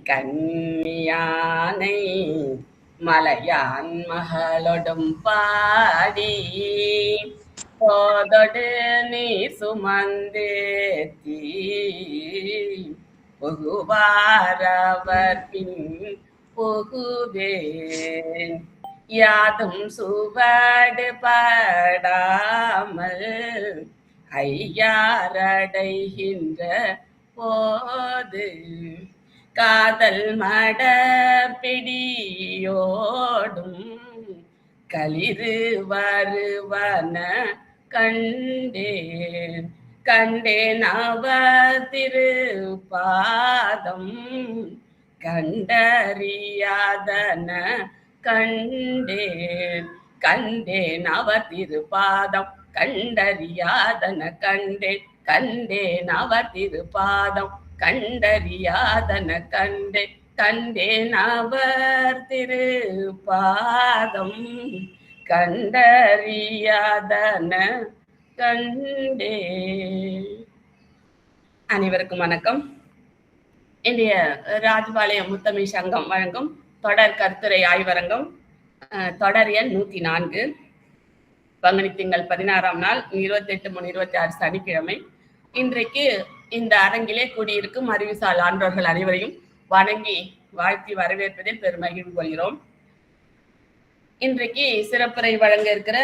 கன்னியானை மலையான் மகளொடும் பாடி போதொடு நீர் சுமந்தேத்தி புகுவாரவர் பின் புகுவேன் யாதும் சுவடு படாமல் ஐயாரடைகின்ற போது காதல் மட பிடியோடும் களிறு வருவன கண்டேன் கண்டேன் அவர் திருப்பாதம் கண்டறியாதன கண்டேன் கண்டேன் அவர் திருப்பாதம் கண்டறியாதன கண்டேன் கண்டேன் அவர் திருப்பாதம் கண்டறியாதன கண்டேன் கண்டேன் அவர் திருப்பாதம் கண்டறியாதன கண்டே. அனைவருக்கும் வணக்கம். இன்றைய ராஜபாளையம் முத்தமிழ் சங்கம் வழங்கும் தொடர் கருத்துரை ஆய்வரங்கம் தொடர் எண் 104, பங்குனி திங்கள் 16ஆம் நாள் 28/3/26 சனிக்கிழமை. இன்றைக்கு இந்த அரங்கிலே கூடியிருக்கும் அறிவுசால் ஆன்றோர்கள் அனைவரையும் வணங்கி வாழ்த்தி வரவேற்பதில் பெருமகிழ்வு கொள்கிறோம். இன்றைக்கு சிறப்புரை வழங்க இருக்கிற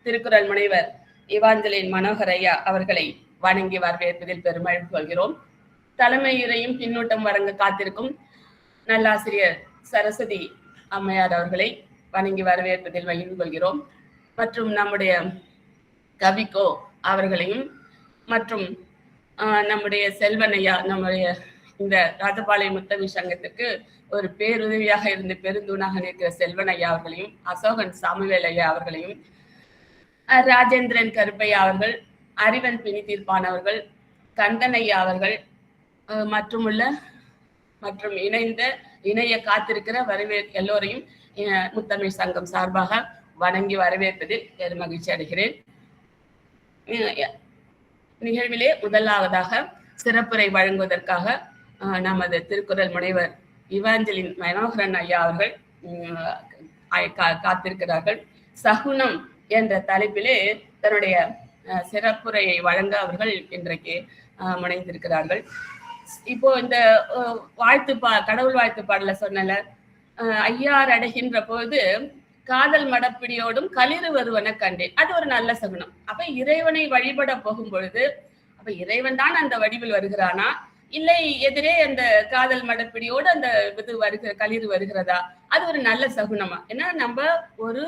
திருக்குறள் முனைவர் இவாஞ்சலின் மனோகர் ஐயா அவர்களை வணங்கி வரவேற்பதில் பெருமகிழ்வு கொள்கிறோம். தலைமையுரையும் பின்னூட்டம் வழங்க காத்திருக்கும் நல்லாசிரியர் சரஸ்வதி அம்மையார் அவர்களை வணங்கி வரவேற்பதில் மகிழ்வு கொள்கிறோம். மற்றும் நம்முடைய கவிக்கோ அவர்களையும் மற்றும் நம்முடைய செல்வன் ஐயா, நம்முடைய இந்த ராஜபாளையம் முத்தமிழ் சங்கத்திற்கு ஒரு பேருதவியாக இருந்து பெருந்தூணாக நிற்கிற செல்வன் ஐயா அவர்களையும், அசோகன் சாமுவேல் ஐயா அவர்களையும், ராஜேந்திரன் கருப்பையா அவர்கள், அறிவன் பிணி தீர்ப்பான் அவர்கள், கந்தன் ஐயா அவர்கள் மற்றும் இணைய காத்திருக்கிற எல்லோரையும் முத்தமிழ் சங்கம் சார்பாக வணங்கி வரவேற்பதில் பெரும் மகிழ்ச்சி அடைகிறேன். நிகழ்விலே முதலாவதாக சிறப்புரை வழங்குவதற்காக நமது திருக்குறள் முனைவர் இவாஞ்சலின் மனோகரன் ஐயா அவர்கள் காத்திருக்கிறார்கள். சகுனம் என்ற தலைப்பிலே தன்னுடைய சிறப்புரையை வழங்க அவர்கள் இன்றைக்கு முனைந்திருக்கிறார்கள். இப்போ இந்த கடவுள் வாழ்த்து பாடல சொன்னல, ஐயார் அடைகின்ற போது காதல் மடப்பிடியோடும் களிறு வருவன கண்டேன். அது ஒரு நல்ல சகுனம். அப்ப இறைவனை வழிபட போகும் பொழுது அப்ப இறைவன் தான் அந்த வடிவில் வருகிறானா, இல்லை எதிரே அந்த காதல் மடப்பிடியோடு அந்த இது களிறு வருகிறதா? அது ஒரு நல்ல சகுனமா? ஏன்னா நம்ம ஒரு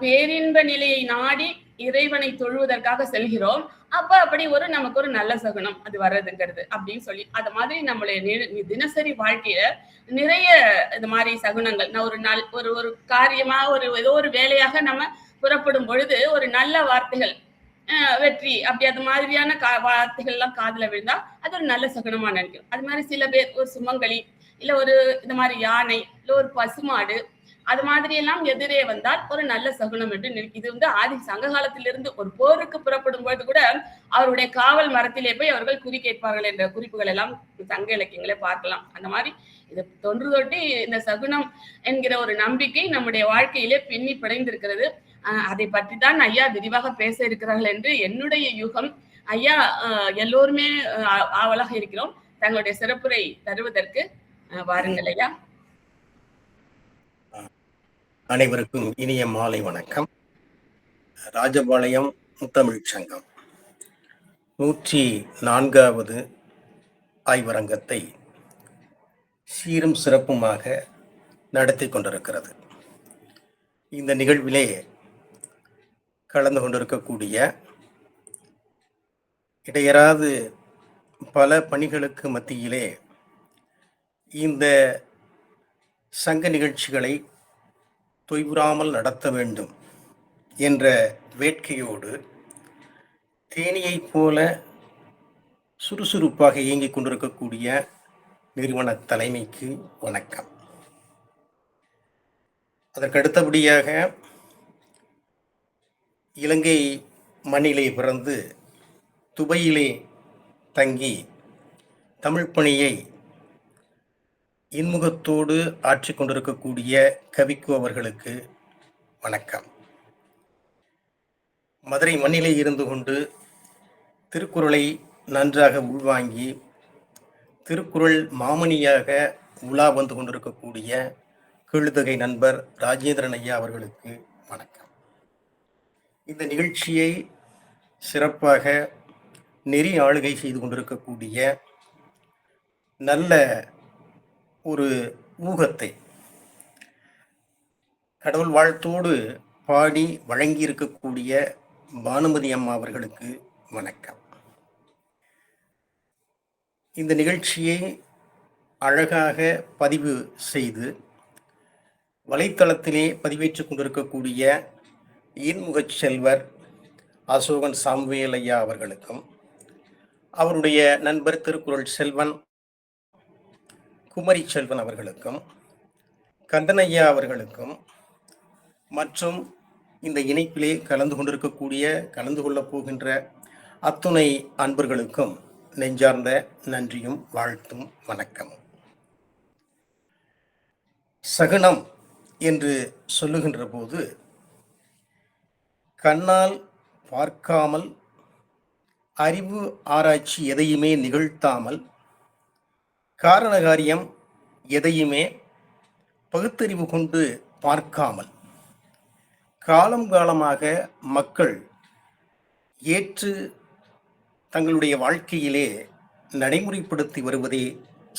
பேரின்ப நிலையை நாடி இறைவனை தொழுவதற்காக செல்கிறோம். அப்ப அப்படி நமக்கு ஒரு நல்ல சகுனம் அது வர்றதுங்கிறது அப்படின்னு சொல்லி, அது மாதிரி நம்மளுடைய தினசரி வாழ்க்கையில நிறைய இது மாதிரி சகுனங்கள், ஒரு காரியமா ஏதோ ஒரு வேலையாக நம்ம புறப்படும் பொழுது ஒரு நல்ல வார்த்தைகள், வெற்றி, அப்படி அது மாதிரியான வார்த்தைகள் எல்லாம் காதுல விழுந்தா அது ஒரு நல்ல சகுனமா நினைக்கிறோம். அது மாதிரி சில பேர் ஒரு சுமங்கலி, இல்ல ஒரு இந்த மாதிரி யானை, இல்ல ஒரு பசுமாடு, அது மாதிரி எல்லாம் எதிரே வந்தால் ஒரு நல்ல சகுனம் என்று இது ஆதி சங்க காலத்திலிருந்து ஒரு போருக்கு புறப்படும் பொழுது கூட அவருடைய காவல் மரத்திலே போய் அவர்கள் குறி கேட்பார்கள் என்ற குறிப்புகள் எல்லாம் சங்க இலக்கியங்களே பார்க்கலாம். அந்த மாதிரி இது தொன்று தொட்டி இந்த சகுனம் என்கிற ஒரு நம்பிக்கை நம்முடைய வாழ்க்கையிலே பின்னி பிணைந்திருக்கிறது. அதை பற்றி தான் ஐயா விரிவாக பேச இருக்கிறார்கள் என்று என்னுடைய யூகம். ஐயா எல்லோருமே ஆவலாக இருக்கிறோம் தங்களுடைய சிறப்புரை தருவதற்கு. வாருங்கள் ஐயா. அனைவருக்கும் இனிய மாலை வணக்கம். ராஜபாளையம் முத்தமிழ் சங்கம் 104வது ஆய்வரங்கத்தை சீரும் சிறப்புமாக நடத்தி கொண்டிருக்கிறது. இந்த நிகழ்விலே கலந்து கொண்டிருக்கக்கூடிய இடையராது பல பணிகளுக்கு மத்தியிலே இந்த சங்க நிகழ்ச்சிகளை தொய்வுறாமல் நடத்த வேண்டும் என்ற வேட்கையோடு தேனியைப் போல சுறுசுறுப்பாக இயங்கிக் கொண்டிருக்கக்கூடிய நிறுவன தலைமைக்கு வணக்கம். அதற்கடுத்தபடியாக இலங்கை மண்ணிலே பிறந்து துபையிலே தங்கி தமிழ் பணியை இன்முகத்தோடு ஆற்றி கொண்டிருக்கக்கூடிய கவிக்கு அவர்களுக்கு வணக்கம். மதுரை மண்ணிலே இருந்து கொண்டு திருக்குறளை நன்றாக உள்வாங்கி திருக்குறள் மாமணியாக உலா வந்து கொண்டிருக்கக்கூடிய கீழ்த்தொகை நண்பர் ராஜேந்திரன் ஐயா அவர்களுக்கு வணக்கம். இந்த நிகழ்ச்சியை சிறப்பாக நெறி ஆளுகை செய்து கொண்டிருக்கக்கூடிய நல்ல ஒரு ஊகத்தை கடவுள் வாழ்த்தோடு பாடி வழங்கி இருக்கக்கூடிய பானுமதி அம்மா அவர்களுக்கு வணக்கம். இந்த நிகழ்ச்சியை அழகாக பதிவு செய்து வலைத்தளத்திலே பதிவேற்றுக் கொண்டிருக்கக்கூடிய இன்முகச் செல்வர் அசோகன் சாமுவேல் ஐயா அவர்களுக்கும், அவருடைய நண்பர் திருக்குறள் செல்வன் குமரி செல்வன் அவர்களுக்கும், கந்தனையா அவர்களுக்கும், மற்றும் இந்த இணைப்பிலே கலந்து கொள்ளப் போகின்ற அத்துணை அன்பர்களுக்கும் நெஞ்சார்ந்த நன்றியும் வாழ்த்தும் வணக்கமும். சகுனம் என்று சொல்லுகின்ற போது கண்ணால் பார்க்காமல் அறிவு ஆராய்ச்சி எதையுமே நிகழ்த்தாமல் காரணகாரியம் எதையுமே பகுத்தறிவு கொண்டு பார்க்காமல் காலம் காலமாக மக்கள் ஏற்று தங்களுடைய வாழ்க்கையிலே நடைமுறைப்படுத்தி வருவதே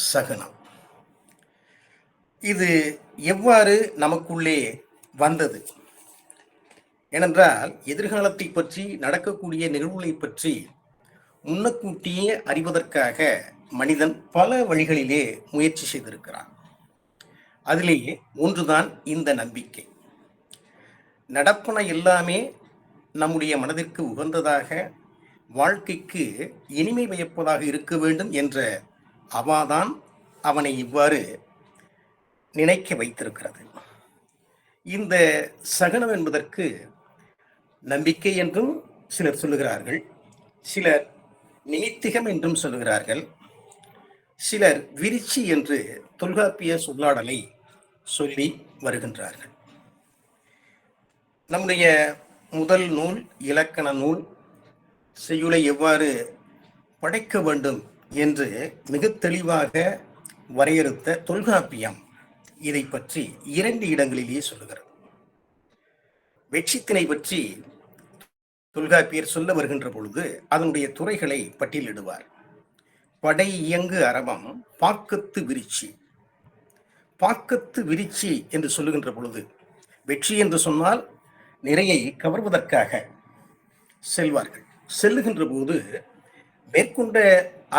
சகுனம். இது எவ்வாறு நமக்குள்ளே வந்தது? ஏனென்றால் எதிர்காலத்தை பற்றி, நடக்கக்கூடிய நிகழ்வுகளை பற்றி முன்னக்கூட்டியே அறிவதற்காக மனிதன் பல வழிகளிலே முயற்சி செய்திருக்கிறான். அதிலேயே ஒன்றுதான் இந்த நம்பிக்கை. நடப்பன எல்லாமே நம்முடைய மனதிற்கு உகந்ததாக, வாழ்க்கைக்கு இனிமை பயப்பதாக இருக்க வேண்டும் என்ற அவாதான் அவனை இவ்வாறு நினைக்க வைத்திருக்கிறது. இந்த சகுனம் என்பதற்கு நம்பிக்கை என்றும் சிலர் சொல்லுகிறார்கள், சிலர் நிமித்திகம் என்றும் சொல்லுகிறார்கள், சிலர் விரிச்சி என்று தொல்காப்பிய சொல்லாடலை சொல்லி வருகின்றார்கள். நம்முடைய முதல் நூல், இலக்கண நூல், செய்யுளை எவ்வாறு படைக்க வேண்டும் என்று மிக தெளிவாக வரையறுத்த தொல்காப்பியம் இதை பற்றி 2 இடங்களிலேயே சொல்லுகிறது. வெட்சித்திணை பற்றி தொல்காப்பியர் சொல்ல வருகின்ற பொழுது அதனுடைய துறைகளை பட்டியலிடுவார். படை இயங்கு அரவம் பாக்கத்து விரிச்சி. பாக்கத்து விரிச்சி என்று சொல்லுகின்ற பொழுது, வெற்றி என்று சொன்னால் நிறையை கவர்வதற்காக செல்வார்கள். செல்லுகின்ற போது மேற்கொண்ட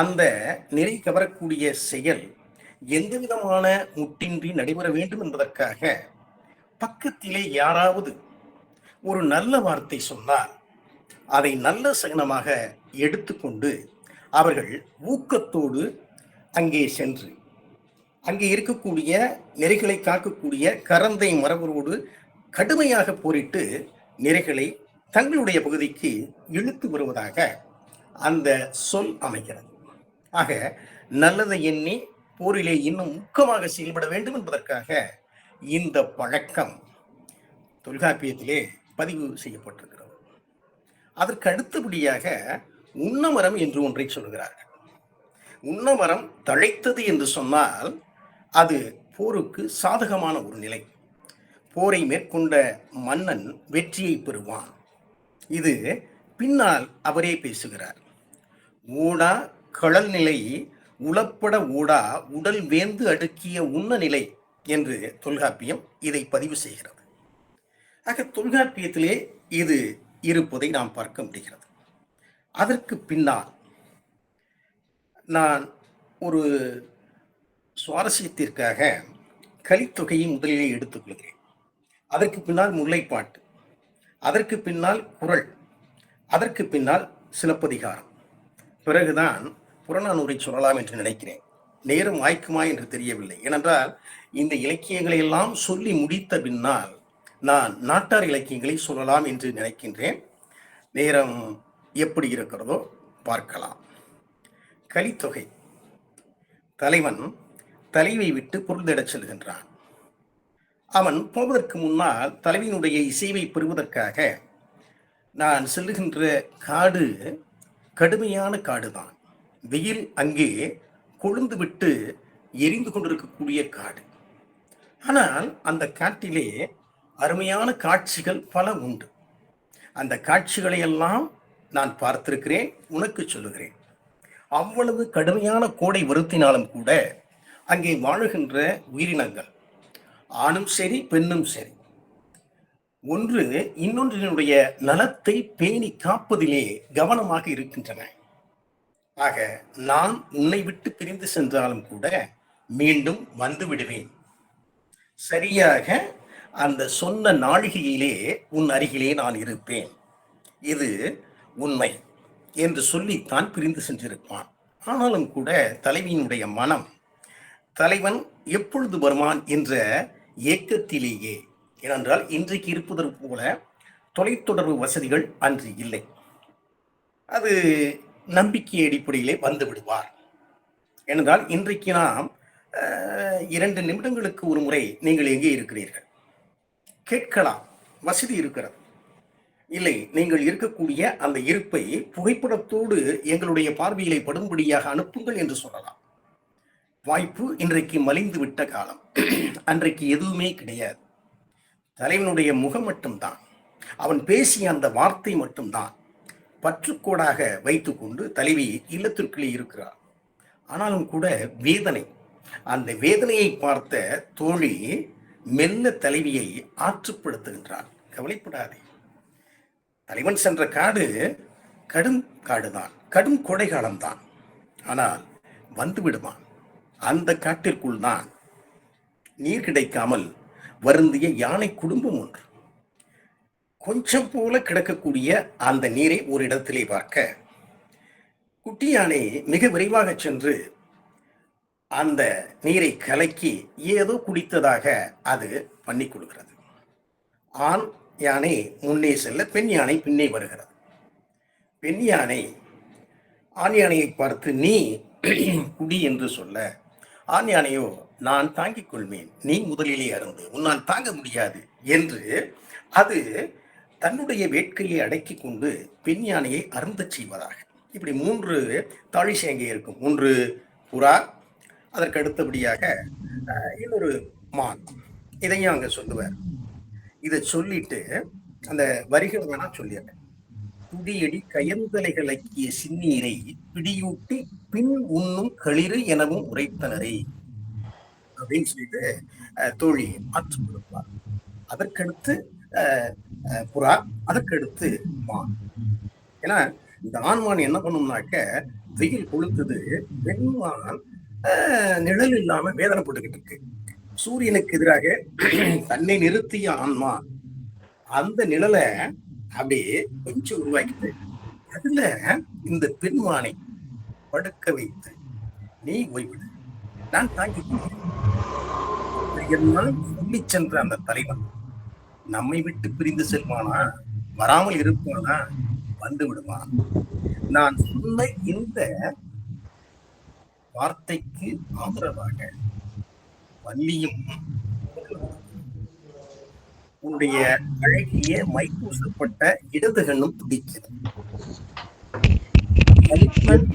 அந்த நிறை கவரக்கூடிய செயல் எந்த விதமான முட்டின்றி நடைபெற வேண்டும் என்பதற்காக பக்கத்திலே யாராவது ஒரு நல்ல வார்த்தை சொன்னால் அதை நல்ல சகுனமாக எடுத்துக்கொண்டு அவர்கள் ஊக்கத்தோடு அங்கே சென்று அங்கே இருக்கக்கூடிய நெறிகளை காக்கக்கூடிய கரந்தை மரபரோடு கடுமையாக போரிட்டு நெறிகளை தங்களுடைய பகுதிக்கு இழுத்து வருவதாக அந்த சொல் அமைகிறது. ஆக நல்லதை எண்ணி போரிலே இன்னும் ஊக்கமாக செயல்பட வேண்டும் என்பதற்காக இந்த பழக்கம் தொல்காப்பியத்திலே பதிவு செய்யப்பட்டிருக்கிறது. அதற்கு அடுத்தபடியாக உண்ணமரம் என்று ஒன்றை சொல்கிறார்கள். உண்ணமரம் தழைத்தது என்று சொன்னால் அது போருக்கு சாதகமான ஒரு நிலை. போரை மேற்கொண்ட மன்னன் வெற்றியை பெறுவான். இது பின்னால் அவரே பேசுகிறார். ஊடா களல் நிலை உளப்பட ஊடா உடல் வேந்து அடுக்கிய உண்ண நிலை என்று தொல்காப்பியம் இதை பதிவு செய்கிறது. ஆக தொல்காப்பியத்திலே இது இருப்பதை நாம் பார்க்க முடிகிறது. அதற்கு பின்னால் நான் ஒரு சுவாரஸ்யத்திற்காக கலித்தொகையை முதலிலே எடுத்துக்கொள்கிறேன். அதற்கு பின்னால் முல்லைப்பாட்டு, அதற்கு பின்னால் குறள், அதற்கு பின்னால் சிலப்பதிகாரம், பிறகுதான் புறநானூரை சொல்லலாம் என்று நினைக்கிறேன். நேரம் வாய்க்குமா என்று தெரியவில்லை. ஏனென்றால் இந்த இலக்கியங்களை எல்லாம் சொல்லி முடித்த பின்னால் நான் நாட்டார் இலக்கியங்களை சொல்லலாம் என்று நினைக்கின்றேன். நேரம் எப்படி இருக்கிறதோ பார்க்கலாம். கலித்தொகை தலைவன் தலைவியை விட்டு பொருள் தேடச் செல்கின்றான். அவன் போவதற்கு முன்னால் தலைவியினுடைய இசைவை பெறுவதற்காக, நான் செல்லுகின்ற காடு கடுமையான காடுதான். வெயில் அங்கே கொழுந்து விட்டு எரிந்து கொண்டிருக்கக்கூடிய காடு. ஆனால் அந்த காட்டிலே அருமையான காட்சிகள் பல உண்டு. அந்த காட்சிகளை எல்லாம் நான் பார்த்திருக்கிறேன், உனக்கு சொல்லுகிறேன். அவ்வளவு கடுமையான கோடை வருத்தினாலும் கூட அங்கே வாழுகின்ற உயிரினங்கள், ஆணும் சரி பெண்ணும் சரி, ஒன்று இன்னொன்றினுடைய நலத்தை பேணி காப்பதிலே கவனமாக இருக்கின்றன. ஆக நான் உன்னை விட்டு பிரிந்து சென்றாலும் கூட மீண்டும் வந்து விடுவேன். சரியாக அந்த சொன்ன நாழிகையிலே உன் அருகிலே நான் இருப்பேன். இது உண்மை என்று சொல்லித்தான் பிரிந்து சென்றிருப்பான். ஆனாலும் கூட தலைவியினுடைய மனம் தலைவன் எப்பொழுது வருவான் என்ற ஏக்கத்திலேயே, ஏனென்றால் இன்றைக்கு இருப்பதற்கு போல தொலைத்தொடர்பு வசதிகள் அன்று இல்லை. அது நம்பிக்கை அடிப்படையிலே வந்து விடுவார். ஏனென்றால் இன்றைக்கு நாம் 2 நிமிடங்களுக்கு ஒரு முறை நீங்கள் எங்கே இருக்கிறீர்கள் கேட்கலாம், வசதி இருக்கிறது. இல்லை, நீங்கள் இருக்கக்கூடிய அந்த இருப்பை புகைப்படத்தோடு எங்களுடைய பார்வையிலே படும்படியாக அனுப்புங்கள் என்று சொல்லலாம். வாய்ப்பு இன்றைக்கு மலிந்து விட்ட காலம். அன்றைக்கு எதுவுமே கிடையாது. தலைவனுடைய முகம் மட்டும்தான், அவன் பேசிய அந்த வார்த்தை மட்டும்தான் பற்றுக்கோடாக வைத்துக்கொண்டு தலைவி இல்லத்திற்குள்ளே இருக்கிறார். ஆனாலும் கூட வேதனை, அந்த வேதனையை பார்த்த தோழி மெல்ல தலைவியை ஆற்றுப்படுத்துகின்றார். கவலைப்படாதே, தலைவன் சென்ற காடு கடும் காடுதான், கடும் கோடை காலம்தான். ஆனால் வந்து விடுவான். அந்த காட்டிற்குள் தான் நீர் கிடைக்காமல் வருந்திய யானை குடும்பம் ஒன்று. கொஞ்சம் போல கிடக்கக்கூடிய அந்த நீரை ஒரு இடத்திலே பார்க்க, குட்டி யானை மிக விரைவாக சென்று அந்த நீரை கலக்கி ஏதோ குடித்ததாக அது பண்ணி கொடுக்கிறது. ஆண் யானை முன்னே செல்ல பெண் யானை பின்னே வருகிறது. பெண் யானை ஆண் யானையை பார்த்து நீ குடி என்று சொல்ல, ஆண் யானையோ நான் தாங்கிக் கொள்வேன், நீ முதலிலே அருந்து, உன்னால் தாங்க முடியாது என்று அது தன்னுடைய வேட்கையை அடக்கி கொண்டு பெண் யானையை அருந்தச் செய்வதாக. இப்படி 3 தாழிசை அங்கே இருக்கும். 1 புறா, அதற்கு அடுத்தபடியாக இன்னொரு மான். இதையும் அங்க சொல்லுவார். இதை சொல்லிட்டு அந்த வரிகள் வேணா சொல்லிடுறேன். துடியடி கயந்தலைகளக்கிய சின்னீரை பிடியூட்டி பின் உண்ணும் களிறு எனவும் உரைத்தனரே அப்படின்னு சொல்லிட்டு தோழி மாற்று கொடுப்பார். அதற்கடுத்து புறா, அதற்கடுத்து மான். ஏன்னா இந்த ஆண்மான் என்ன பண்ணும்னாக்க, வெயில் கொளுத்துது, பெண்மான் நிழல் இல்லாம வேதனைப்பட்டுக்கிட்டு இருக்கு. சூரியனுக்கு எதிராக தன்னை நிறுத்திய ஆன்மா அந்த நிழலை அப்படியே கொஞ்சம் உருவாக்கிட்டு அதுல இந்த பெண்மானை படுக்க வைத்து நீ ஓய்விடு, நான் தாங்கிக் கொள்கிறேன் சொல்லி சென்ற அந்த தலைவன் நம்மை விட்டு பிரிந்து செல்வானா, வராமல் இருப்பானா, வந்து விடுவான். நான் சொன்ன இந்த வார்த்தைக்கு ஆதரவாக வள்ளியும் உன்னுடைய அழகிய மைப்பூசப்பட்ட இடது கண்ணும் துடிக்கிறது.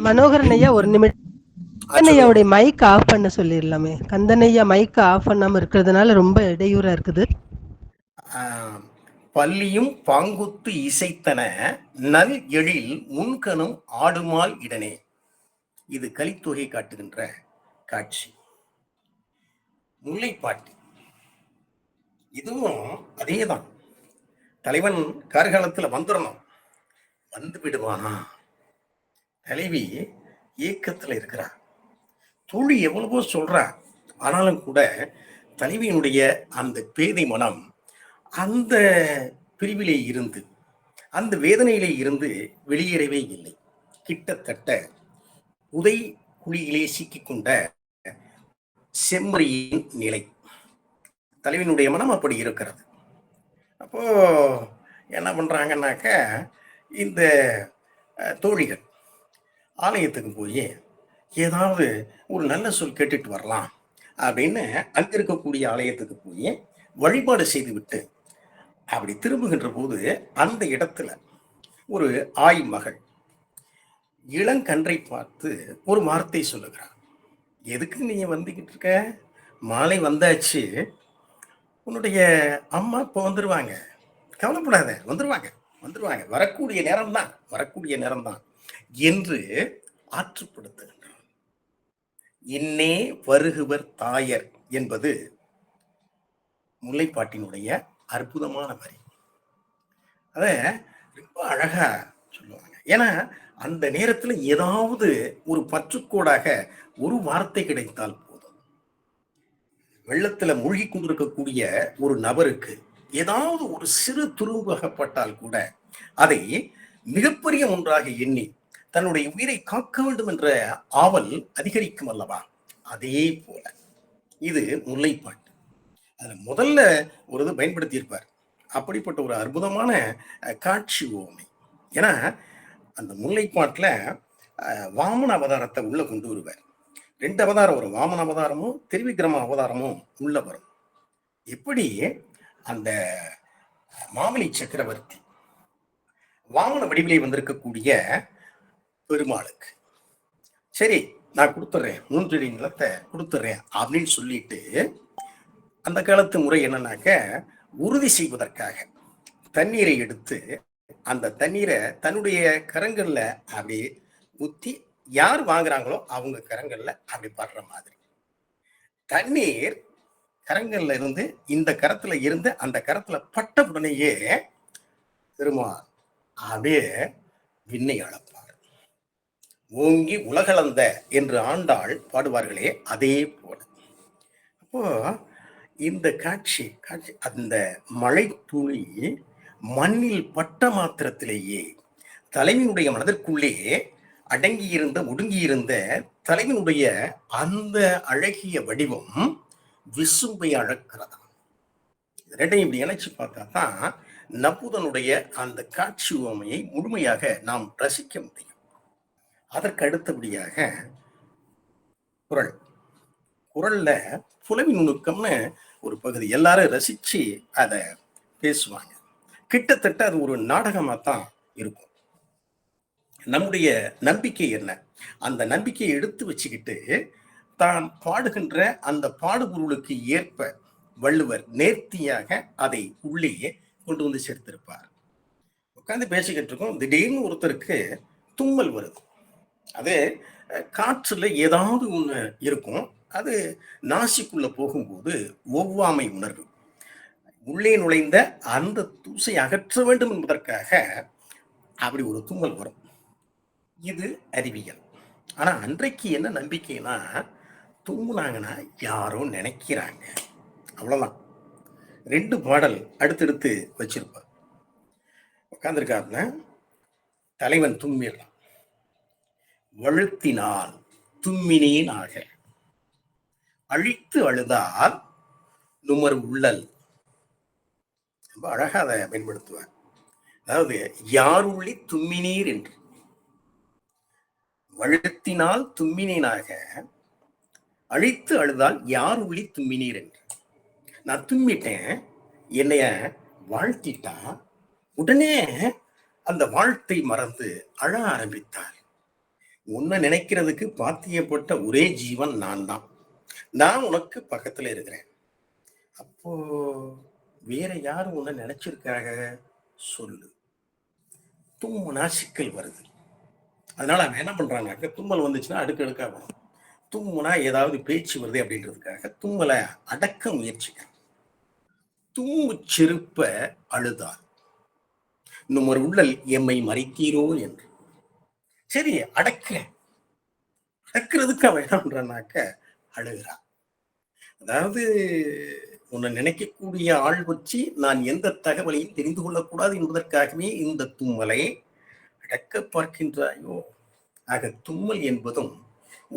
மனோகரன் ஐயா, ஒரு நிமிடம் கந்தனையாவுடைய மைக் ஆஃப் பண்ண சொல்லிடலாமே. கந்தனையா மைக் ஆஃப் பண்ணாம இருக்கிறதுனால ரொம்ப இடையூறா இருக்குது. பள்ளியும் பாங்குத்து இசைத்தன நல் எழில் முன்கணும் ஆடுமால் இடனே. இது கலித்தொகை காட்டுகின்ற காட்சி. முல்லைப்பாட்டு இதுவும் அதேதான். தலைவன் கார்காலத்துல வந்துடணும், வந்து விடுவானா. தலைவி ஏக்கத்துல இருக்கிறா. தோழி எவ்வளவோ சொல்றா. ஆனாலும் கூட தலைவியினுடைய அந்த பேதை மனம் அந்த பிரிவிலே இருந்து, அந்த வேதனையிலே இருந்து வெளியேறவே இல்லை. கிட்டத்தட்ட உதை குழியிலே சிக்கிக்கொண்ட செம்மறியின் நிலை. தலைவனுடைய மனம் அப்படி இருக்கிறது. அப்போ என்ன பண்றாங்கன்னாக்க, இந்த தோழிகள் ஆலயத்துக்கு போய் ஏதாவது ஒரு நல்ல சொல் கேட்டுட்டு வரலாம் அப்படின்னு அங்க இருக்கக்கூடிய ஆலயத்துக்கு போய் வழிபாடு செய்து விட்டு அப்படி திரும்புகின்ற போது அந்த இடத்துல ஒரு ஆய் மகள் இளங்கன்றை பார்த்து ஒரு வார்த்தை சொல்லுகிறார். எதுக்கு நீங்க வந்துகிட்டு இருக்க? மாலை வந்தாச்சு, உன்னுடைய அம்மா இப்போ வந்துருவாங்க, கவலைப்படாத, வந்துருவாங்க வந்துருவாங்க, வரக்கூடிய நேரம்தான் என்று ஆற்றுப்படுத்துகின்றார். இன்னே வருகுவர் தாயர் என்பது முல்லைப்பாட்டினுடைய அற்புதமான வரி. அத ரொம்ப அழகா சொல்லுவாங்க. ஏன்னா அந்த நேரத்துல ஏதாவது ஒரு பற்றுக்கோடாக ஒரு வார்த்தை கிடைத்தால் போதும். வெள்ளத்துல மூழ்கி கொண்டிருக்கக்கூடிய ஒரு நபருக்கு ஏதாவது ஒரு சிறு துரும்பு அகப்பட்டால் கூட அதை மிகப்பெரிய ஒன்றாக எண்ணி தன்னுடைய உயிரை காக்க வேண்டும் என்ற ஆவல் அதிகரிக்கும் அல்லவா? அதே போல இது முல்லைப்பாட்டு. அதுல முதல்ல ஒரு இது பயன்படுத்தியிருப்பார். அப்படிப்பட்ட ஒரு அற்புதமான காட்சி ஓமை. ஏன்னா அந்த முல்லைப்பாட்டுல வாமன அவதாரத்தை உள்ள கொண்டு வருவார். 2 அவதாரம் வரும். வாமன அவதாரமும் திருவிக்கிரம அவதாரமும் உள்ள வரும். எப்படி அந்த மாமலி சக்கரவர்த்தி வாமன வடிவிலே வந்திருக்கக்கூடிய பெருமாளுக்கு, சரி நான் கொடுத்துட்றேன், 3 அடி நிலத்தை கொடுத்துட்றேன் அப்படின்னு சொல்லிட்டு, அந்த காலத்து முறை என்னன்னாக்க உறுதி செய்வதற்காக தண்ணீரை எடுத்து அந்த தண்ணீரை தன்னுடைய கரங்கள்ல அப்படி ஊத்தி யார் வாங்குறாங்களோ அவங்க கரங்கள்ல அப்படி படுற மாதிரி. தண்ணீர் கரங்கள்ல இருந்து இந்த கரத்துல இருந்து அந்த கரத்துல பட்ட உடனேயே பெருமாள் அப்படியே விண்ணை அளப்பார். ஓங்கி உலகளந்த என்று ஆண்டாள் பாடுவார்களே, அதே போல. அப்போ இந்த காட்சி அந்த மழை துளி மண்ணில் பட்ட மாத்திரத்திலேயே தலைவனுடைய மனதிற்குள்ளே அடங்கியிருந்த ஒடுங்கியிருந்த தலைவனுடைய அந்த அழகிய வடிவம் விசும்பை அழக்கிறதா. ரெண்டையும் இப்படி இணைச்சு பார்த்தா தான் நபுதனுடைய அந்த காட்சி உவமையை முழுமையாக நாம் ரசிக்க முடியும். அதற்கு அடுத்தபடியாக குரல்ல புலவி நுணுக்கம்னு ஒரு பகுதி எல்லாரும் ரசிச்சு அதை பேசுவாங்க. கிட்டத்தட்ட அது ஒரு நாடகமா தான் இருக்கும். நம்முடைய நம்பிக்கை என்ன? அந்த நம்பிக்கையை எடுத்து வச்சுக்கிட்டு தான் பாடுகின்ற அந்த பாடுபொருளுக்கு ஏற்ப வள்ளுவர் நேர்த்தியாக அதை உள்ளே கொண்டு வந்து சேர்த்திருப்பார். உட்காந்து பேசிக்கிட்டு இருக்கோம், திடீர்னு ஒருத்தருக்கு தும்மல் வருது. அது காற்றுல ஏதாவது ஒண்ணு இருக்கும், அது நாசிக்குள்ள போகும்போது ஒவ்வாமை உணர்வு, உள்ளே நுழைந்த அந்த தூசை அகற்ற வேண்டும் என்பதற்காக அப்படி ஒரு தும்மல் வரும். இது அறிவியல். ஆனா அன்றைக்கு என்ன நம்பிக்கைனா, தும்முனாங்கன்னா யாரோ நினைக்கிறாங்க, அவ்வளவுதான். 2 பாடல் அடுத்தடுத்து வச்சிருப்பார். உட்கார்ந்துருக்காருல, தலைவன் தும்மிடலாம். வழுத்தினால் தும்மினேன் ஆக, அழித்து அழுதால் நுமர் உள்ளல். ரொம்ப அழகா அதை பயன்படுத்துவார். அதாவது யாருள்ளி தும்மினீர் என்று, வழுத்தினால் தும்மினேனாக, அழித்து அழுதால் யார் உள்ளி தும்மினீர் என்று. நான் தும்மிட்டேன், என்னைய வாழ்த்திட்டா, உடனே அந்த வாழ்த்தை மறந்து அழ ஆரம்பித்தார். உன்னை நினைக்கிறதுக்கு பாத்தியப்பட்ட ஒரே ஜீவன் நான் தான், நான் உனக்கு பக்கத்துல இருக்கிறேன். அப்போ வேற யாரும் உன்னை நினைச்சிருக்காக சொல்லு. தும்முனா சிக்கல் வருது. அதனால அவன் என்ன பண்றாங்க, தும்மல் வந்துச்சுன்னா அடுக்கடுக்கா வரும். தும்முனா ஏதாவது பேச்சு வருது அப்படின்றதுக்காக தும்மலை அடக்க முயற்சிக்கிறான். தும்மு செருப்ப அழுதார் நுமர் உள்ளல் எம்மை மறைத்தீரோ என்று. சரி, அடக்கிறதுக்கு அவன் என்ன பண்றான்னாக்க அழுகிறான். அதாவது உன்னை நினைக்கக்கூடிய ஆள் வச்சு நான் எந்த தகவலையும் தெரிந்து கொள்ளக்கூடாது என்பதற்காகவே இந்த தும்மலை அடக்க பார்க்கின்றாயோ. ஆக தும்மல் என்பதும்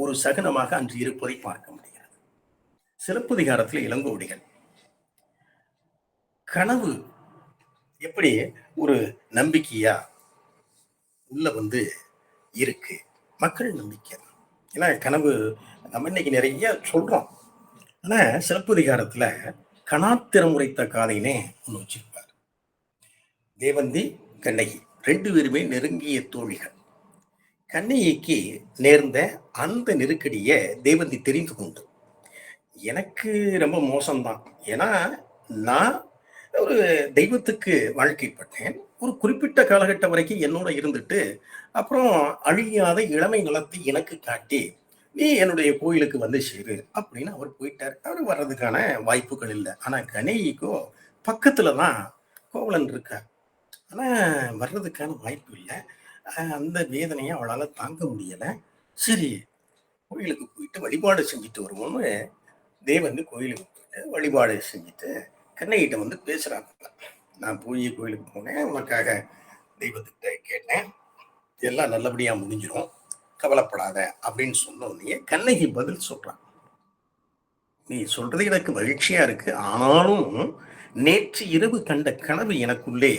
ஒரு சகனமாக அன்று இருப்பதை பார்க்க முடிகிறது. சிலப்பதிகாரத்தில் இளங்கோவடிகள் கனவு எப்படி ஒரு நம்பிக்கையா உள்ள வந்து இருக்கு, மக்கள் நம்பிக்கை. ஏன்னா கனவு நம்ம இன்னைக்கு நிறைய சொல்றோம், ஆனா சிலப்பதிகாரத்துல கணாத்திரம் உரைத்த காதைனே ஒண்ணு வச்சிருப்பார். தேவந்தி கண்ணகி 2 பேருமே நெருங்கிய தோழிகள். கண்ணகிக்கு நேர்ந்த அந்த நெருக்கடியை தேவந்தி தெரிந்து கொண்டு, எனக்கு ரொம்ப மோசம்தான், ஏன்னா நான் ஒரு தெய்வத்துக்கு வாழ்க்கைப்பட்டேன், ஒரு குறிப்பிட்ட காலகட்டம் வரைக்கும் என்னோட இருந்துட்டு அப்புறம் அழியாத இளமை நலத்தை எனக்கு காட்டி நீ என்னுடைய கோயிலுக்கு வந்து சேரு அப்படின்னு அவர் போயிட்டார். அவர் வர்றதுக்கான வாய்ப்புகள் இல்லை. ஆனா கண்ணகிக்கோ பக்கத்துல தான் கோவலன் இருக்கார். ஆனா வர்றதுக்கான வாய்ப்பு இல்லை. அந்த வேதனையை அவளால தாங்க முடியல. சரி, கோயிலுக்கு போயிட்டு வழிபாடு செஞ்சுட்டு வருவோம்னு தேவன் கோயிலுக்கு போயிட்டு வழிபாடு செஞ்சுட்டு கண்ணகிட்ட வந்து பேசுறாங்க. நான் போய் கோயிலுக்கு போனேன், உனக்காக தெய்வத்திட்ட கேட்டேன், எல்லாம் நல்லபடியா முடிஞ்சிடும், கவலைப்படாத அப்படின்னு சொன்ன உடனே கண்ணகி பதில் சொல்றான். நீ சொல்றது எனக்கு மகிழ்ச்சியா இருக்கு, ஆனாலும் நேற்று இரவு கண்ட கனவு எனக்குள்ளே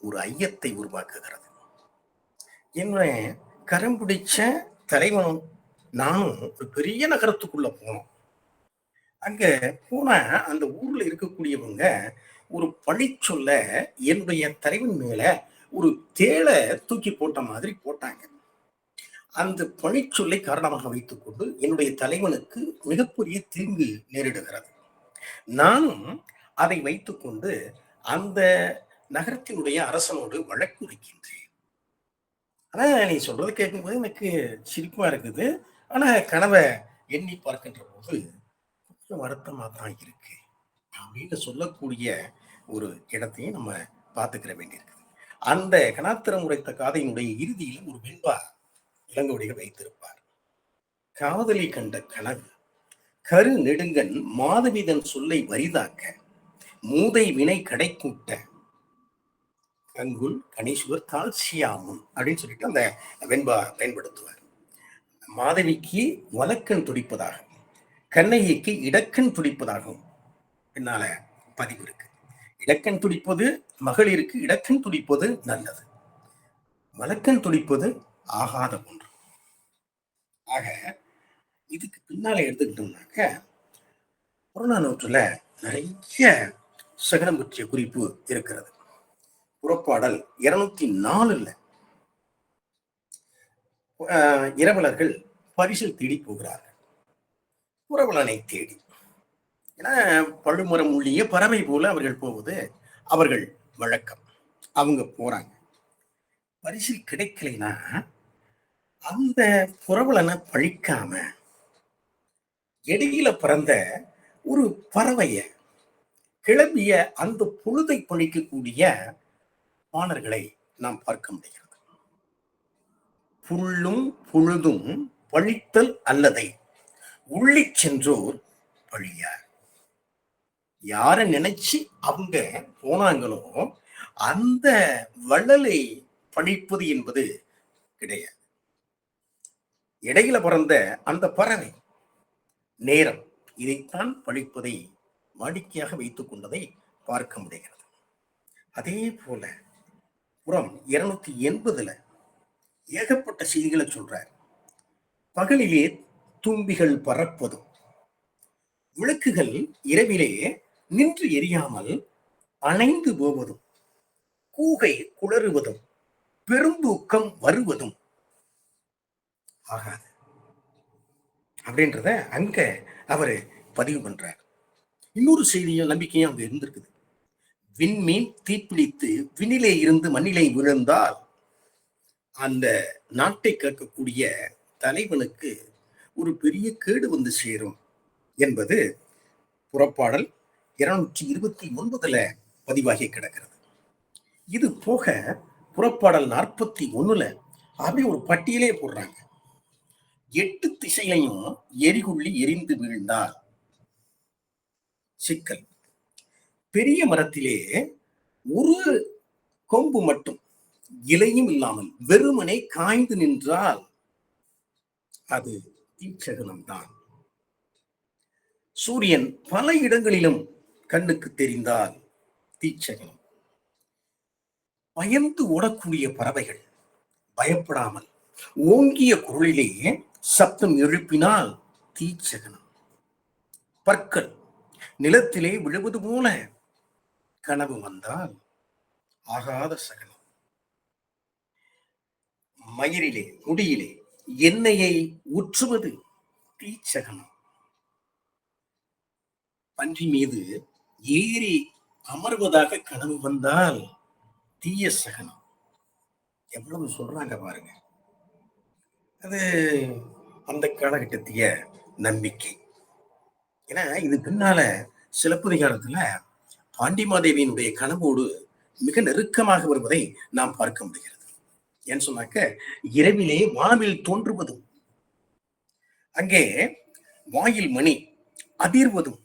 ஒரு ஐயத்தை உருவாக்குகிறது. என்னுடைய கரம் பிடிச்ச தலைவனும் நானும் ஒரு பெரிய நகரத்துக்குள்ள போனோம். அங்க போனா அந்த ஊர்ல இருக்கக்கூடியவங்க ஒரு பழி சொல்ல என்னுடைய தலைவன் மேல ஒரு தேளை தூக்கி போட்ட மாதிரி போட்டாங்க. அந்த பழிச்சொல்லை காரணமாக வைத்துக் கொண்டு என்னுடைய தலைவனுக்கு மிகப்பெரிய தீங்கு நேரிடுகிறது. நானும் அதை வைத்துக்கொண்டு அந்த நகரத்தினுடைய அரசனோடு வழக்கு வைக்கின்றேன். ஆனா நீ சொல்றது கேட்கும்போது எனக்கு சிரிப்பா இருக்குது. ஆனா கனவை எண்ணி பார்க்கின்ற போது கொஞ்சம் வருத்தமா தான் இருக்கு அப்படின்னு சொல்லக்கூடிய ஒரு இடத்தையும் நம்ம பார்த்துக்கிற வேண்டியிருக்குது. அந்த கணாத்திரம் உரைத்த காதையினுடைய இறுதியில் ஒரு வெண்பா இளங்கோடிகள் வைத்திருப்பார். காதலி கண்ட கனவு கரு நெடுங்கன் மாதவிதன் சொல்லை வரிதாக்க மூதை வினை கடை கூட்ட கங்குல் கணேஸ்வர் கால்சியாமுன் அப்படின்னு சொல்லிட்டு அந்த வெண்பா பயன்படுத்துவார். மாதவிக்கு வலக்கண் துடிப்பதாகவும் கண்ணகிக்கு இடக்கண் துடிப்பதாகவும் பின்னால பதிவு இருக்கு. இடக்கண் துடிப்பது மகளிருக்கு இடக்கண் துடிப்பது நல்லது, வலக்கண் துடிப்பது ஆகாத ஒன்று. ஆக இதுக்கு பின்னால எடுத்துக்கிட்டோம்னாக்க புறநானூற்றுல நிறைய சகனம் பற்றிய குறிப்பு இருக்கிறது. புறப்பாடல் 204 இரவலர்கள் பரிசில் தேடி போகிறார்கள். புறவலனை தேடி, ஏன்னா பழுமரம் உள்ளிய பறவை போல அவர்கள் போவது அவர்கள் வழக்கம். அவங்க போறாங்க. பரிசில் கிடைக்கலைன்னா அந்த புறவலனை பழிக்காம இடையில பிறந்த ஒரு பறவைய கிளம்பிய அந்த பொழுதை பழிக்கக்கூடிய மாணவர்களை நாம் பார்க்க முடிகிறது. புல்லும் பொழுதும் பழித்தல் அல்லதை உள்ளி சென்றோர் பழியார். யார நினைச்சு அவங்க போனாங்களோ அந்த வள்ளலை பழிப்பது என்பது கிடையாது. இடையில பிறந்த அந்த பறவை நேரம் இதைத்தான் பழிப்பதை வாடிக்கையாக வைத்துக் கொண்டதை பார்க்க முடிகிறது. அதே போல புறம் 280 ஏகப்பட்ட செய்திகளை சொல்றார். பகலிலே தும்பிகள் பறப்பதும் விளக்குகள் இரவிலே நின்று எரியாமல் அணைந்து போவதும் கூகை குளறுவதும் பெருந்தூக்கம் வருவதும் ஆகாது அப்படின்றத அங்க அவரு பதிவு பண்றார். இன்னொரு செய்தியும் நம்பிக்கையும் அங்க இருந்திருக்குது. விண்மீன் தீப்பிடித்து விண்ணிலே இருந்து மண்ணிலே விழுந்தால் அந்த நாட்டை கேட்கக்கூடிய தலைவனுக்கு ஒரு பெரிய கேடு வந்து சேரும் என்பது புறப்பாடல் 229 பதிவாகி கிடக்கிறது. இது போக புறப்பாடல் 41 அப்படி ஒரு பட்டியலே போடுறாங்க. 8 திசையிலையும் எரிகுள்ளி எரிந்து வீழ்ந்தால் சிக்கல். பெரிய மரத்திலே ஒரு கொம்பு மட்டும் இலையும் இல்லாமல் வெறுமனே காய்ந்து நின்றால் அது தீட்சகனம் தான். சூரியன் பல இடங்களிலும் கண்ணுக்கு தெரிந்தால் தீட்சகனம். பயந்து ஓடக்கூடிய பறவைகள் பயப்படாமல் ஓங்கிய குரலிலே சப்தம் எழுப்பினால் தீட்சகனம். பற்கள் நிலத்திலே விழுவது போல கனவு வந்தால் ஆகாத சகனம். மயிரிலே முடியிலே எண்ணெயை ஊற்றுவது தீச்சகனம். பன்றி மீது ஏறி அமர்வதாக கனவு வந்தால் தீய சகனம். எவ்வளவு சொல்றாங்க பாருங்க. அது அந்த காலகட்டத்திய நம்பிக்கை. ஏன்னா இது பின்னால சிலப்பதிகாரத்துல பாண்டிமாதேவியினுடைய கனவோடு மிக நெருக்கமாக வருவதை நாம் பார்க்க முடிகிறது. ஏன்னு சொன்னாக்க, இரவிலே வானவில் தோன்றுவதும், அங்கே வாயில் மணி அதிர்வதும்,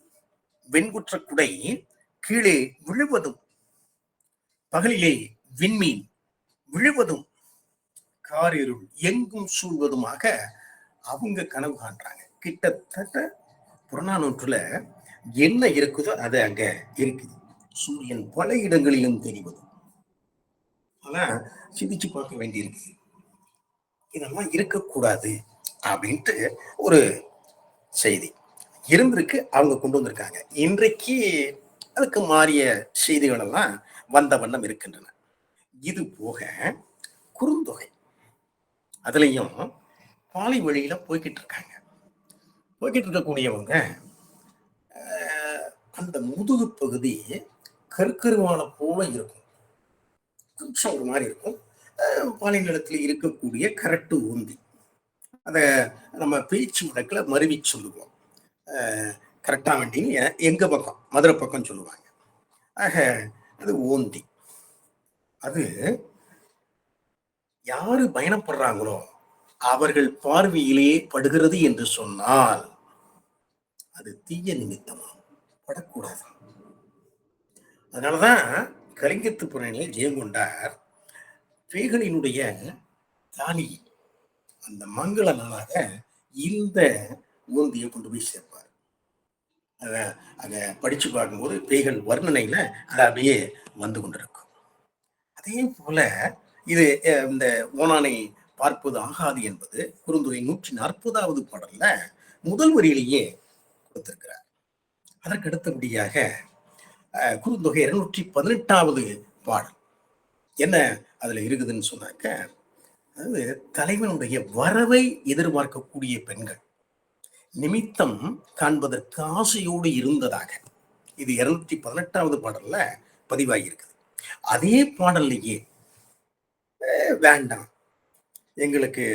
வெண்குற்ற குடை கீழே விழுவதும், பகலிலே விண்மீன் விழுவதும், காரிருள் எங்கும் சூழ்வதுமாக அவங்க கனவு காண்றாங்க. கிட்டத்தட்ட புறநானூற்றுல என்ன இருக்குதோ அது அங்க இருக்குது. சூரியன் பல இடங்களிலும் தெரிவது. ஆனா சிந்திச்சு பார்க்க வேண்டியிருக்கு. இதெல்லாம் இருக்கக்கூடாது அப்படின்ட்டு ஒரு செய்தி இருந்திருக்கு, அவங்க கொண்டு வந்திருக்காங்க. இன்றைக்கு அதுக்கு மாறிய செய்திகள் எல்லாம் வந்த வண்ணம் இருக்கின்றன. இது போக குறுந்தொகை, அதுலயும் பாலை வழியில போய்கிட்டு இருக்காங்க. போய்கிட்டு இருக்கக்கூடியவங்க அந்த முதுகு பகுதி கற்கருவான போல இருக்கும், கொஞ்சம் ஒரு மாதிரி இருக்கும். பாலை நிலத்தில் இருக்கக்கூடிய கரட்டு ஊந்தி, அதை நம்ம பேச்சு வழக்கில் மருவி சொல்லுவோம். கரெக்டா வண்டின்னு எங்க பக்கம் மதுரை பக்கம் சொல்லுவாங்க. ஆக அது ஓந்தி. அது யாரு பயணப்படுறாங்களோ அவர்கள் பார்வையிலே படுகிறது என்று சொன்னால் அது தீய நிமித்தமா படக்கூடாது. அதனாலதான் கலிங்கத்து புறணியில் ஜெயங்கொண்டார் பேய்களினுடைய தாலி அந்த மங்கள நாளாக இந்த ஊந்தியை கொண்டு போய் சேர்ப்பார். அதை படிச்சு பார்க்கும்போது பேய்கள் வர்ணனையில அது அப்படியே வந்து கொண்டிருக்கும். அதே போல இது இந்த ஓனானை பார்ப்பது ஆகாது என்பது குறுந்தொகை 140வது பாடல்ல முதல் வரியிலேயே கொடுத்திருக்கிறார். அதற்கு அடுத்தபடியாக குறுந்தொகை 218வது பாடல் என்ன அதுல இருக்குதுன்னு சொன்னாக்க, அதாவது தலைவனுடைய வரவை எதிர்பார்க்கக்கூடிய பெண்கள் நிமித்தம் காண்பதற்கு ஆசையோடு இருந்ததாக இது 218வது பாடல்ல பதிவாகி இருக்குது. அதே பாடல்லையே வேண்டாம், எங்களுக்கு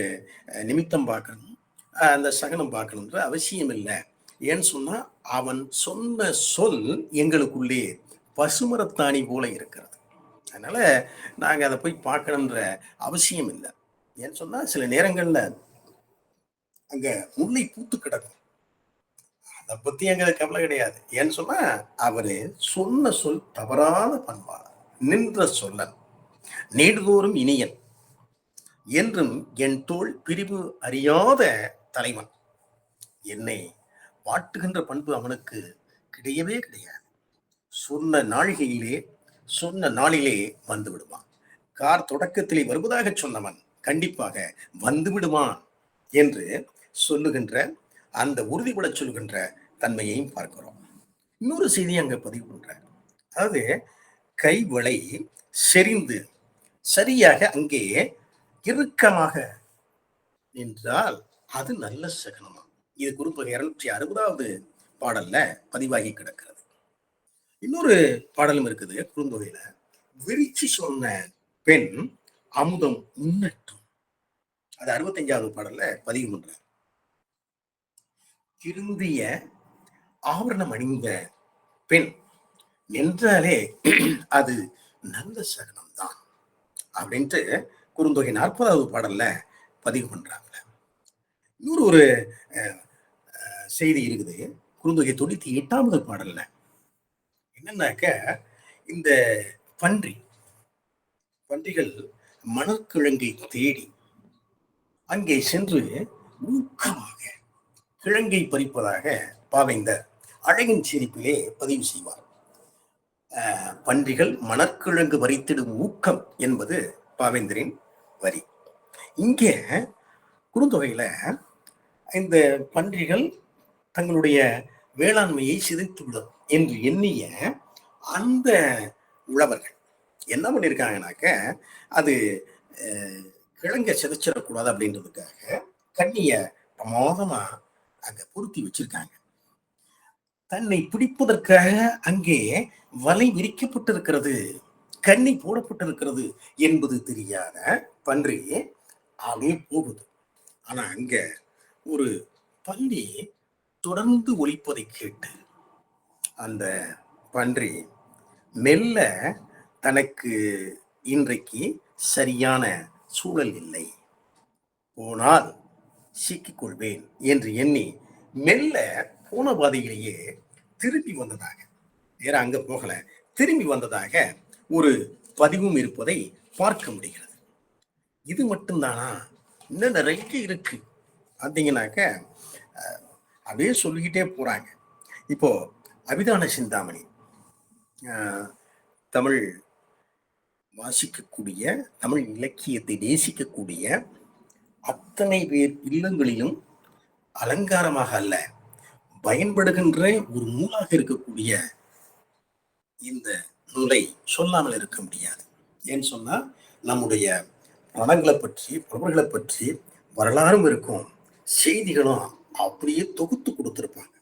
நிமித்தம் பார்க்கணும், அந்த சகனம் பார்க்கணுன்ற அவசியம் இல்லை. ஏன்னு சொன்னா அவன் சொன்ன சொல் எங்களுக்குள்ளே பசுமரத்தாணி போல இருக்கிறது. அதனால நாங்க அதை போய் பார்க்கணுன்ற அவசியம் இல்லை. ஏன்னு சொன்னா சில நேரங்கள்ல அங்க முல்லை பூத்து கிடக்கும், அதை பத்தி எங்களுக்கு கவலை கிடையாது. ஏன்னு சொன்னா அவரு சொன்ன சொல் தவறான பண்பாளர், நின்ற சொல்லன், நீடுதோறும் இனியன் என்றும் என் தோள் பிரிவு அறியாத தலைவன். என்னை வாட்டுகின்ற பண்பு அவனுக்கு கிடையவே கிடையாது. சொன்ன நாழிகையிலே சொன்ன நாளிலே வந்து விடுவான். கார் தொடக்கத்திலே வருவதாக சொன்னவன் கண்டிப்பாக வந்து விடுவான் என்று சொல்லுகின்ற அந்த உறுதிபட சொல்லுகின்ற தன்மையையும் பார்க்கிறோம். இன்னொரு செய்தி அங்க பதிவு பண்ற, அதாவது கைவளை செறிந்து சரியாக அங்கே இறுக்கமாக நின்றால் அது நல்ல சகனமா. இது குறுந்தொகை 260வது பாடல்ல பதிவாகி கிடக்கிறது. இன்னொரு பாடலும் இருக்குது குறுந்தொகையில, விரிச்சு சொன்ன பெண் அமுதம் உண்ணட்டும். அது 65வது பாடல்ல பதிவு பண்ற. திருந்திய ஆவரணம் அணிந்த பெண் என்றாலே அது நல்ல சகனம் தான் அப்படின்ட்டு குறுந்தொகை 40வது பாடல்ல பதிவு பண்றாங்க. இன்னொரு ஒரு செய்தி இருக்குது குறுந்தொகை 98வது பாடல்ல. என்னன்னாக்க, இந்த பன்றிகள் மணக்கிழங்கை தேடி அங்கே சென்று ஊக்கமாக கிழங்கை பறிப்பதாக பாவேந்தர் அழகின் சிரிப்பிலே பதிவு செய்வார். பன்றிகள் மணக்கிழங்கு பறித்திடும் ஊக்கம் என்பது பாவேந்தரின் வரி. இங்கே குறுந்தொகையில இந்த பன்றிகள் தங்களுடைய வேளாண்மையை சிதைத்துவிடும் என்று எண்ணிய அந்த உழவர்கள் என்ன பண்ணியிருக்காங்கனாக்க, அது கிழங்க சிதைச்சிடக்கூடாது அப்படின்றதுக்காக கண்ணிய பிரமாதமா அங்க பொருத்தி வச்சிருக்காங்க. தன்னை பிடிப்பதற்காக அங்கே வலை விரிக்கப்பட்டிருக்கிறது, கண்ணி போடப்பட்டிருக்கிறது என்பது தெரியாத பன்றி அப்படியே போகுது. ஆனா அங்க ஒரு பல்லி தொடர்ந்து ஒலிப்பதை கேட்டு அந்த பன்றி மெல்ல தனக்கு இன்றைக்கு சரியான சூழல் இல்லை, போனால் சிக்கிக்கொள்வேன் என்று எண்ணி மெல்ல போன பாதையிலேயே திரும்பி வந்ததாக, வேற அங்க போகல, திரும்பி வந்ததாக ஒரு பதிவும் இருப்பதை பார்க்க முடிகிறது. இது மட்டும்தானா? இன்னும் நிறைய இருக்கு பார்த்தீங்கன்னாக்க, அப்படியே சொல்லிக்கிட்டே போறாங்க. இப்போ அபிதான சிந்தாமணி தமிழ் வாசிக்கக்கூடிய, தமிழ் இலக்கியத்தை நேசிக்கக்கூடிய அத்தனை பேர் இல்லங்களிலும் அலங்காரமாக அல்ல, பயன்படுகின்ற ஒரு நூலாக இருக்கக்கூடிய இந்த நூலை சொல்லாமல் இருக்க முடியாது. ஏன்னு சொன்னா, நம்முடைய படங்களை பற்றி, புலவர்களை பற்றி வரலாறும் இருக்கும், செய்திகளும் அப்படியே தொகுத்து கொடுத்திருப்பாங்க.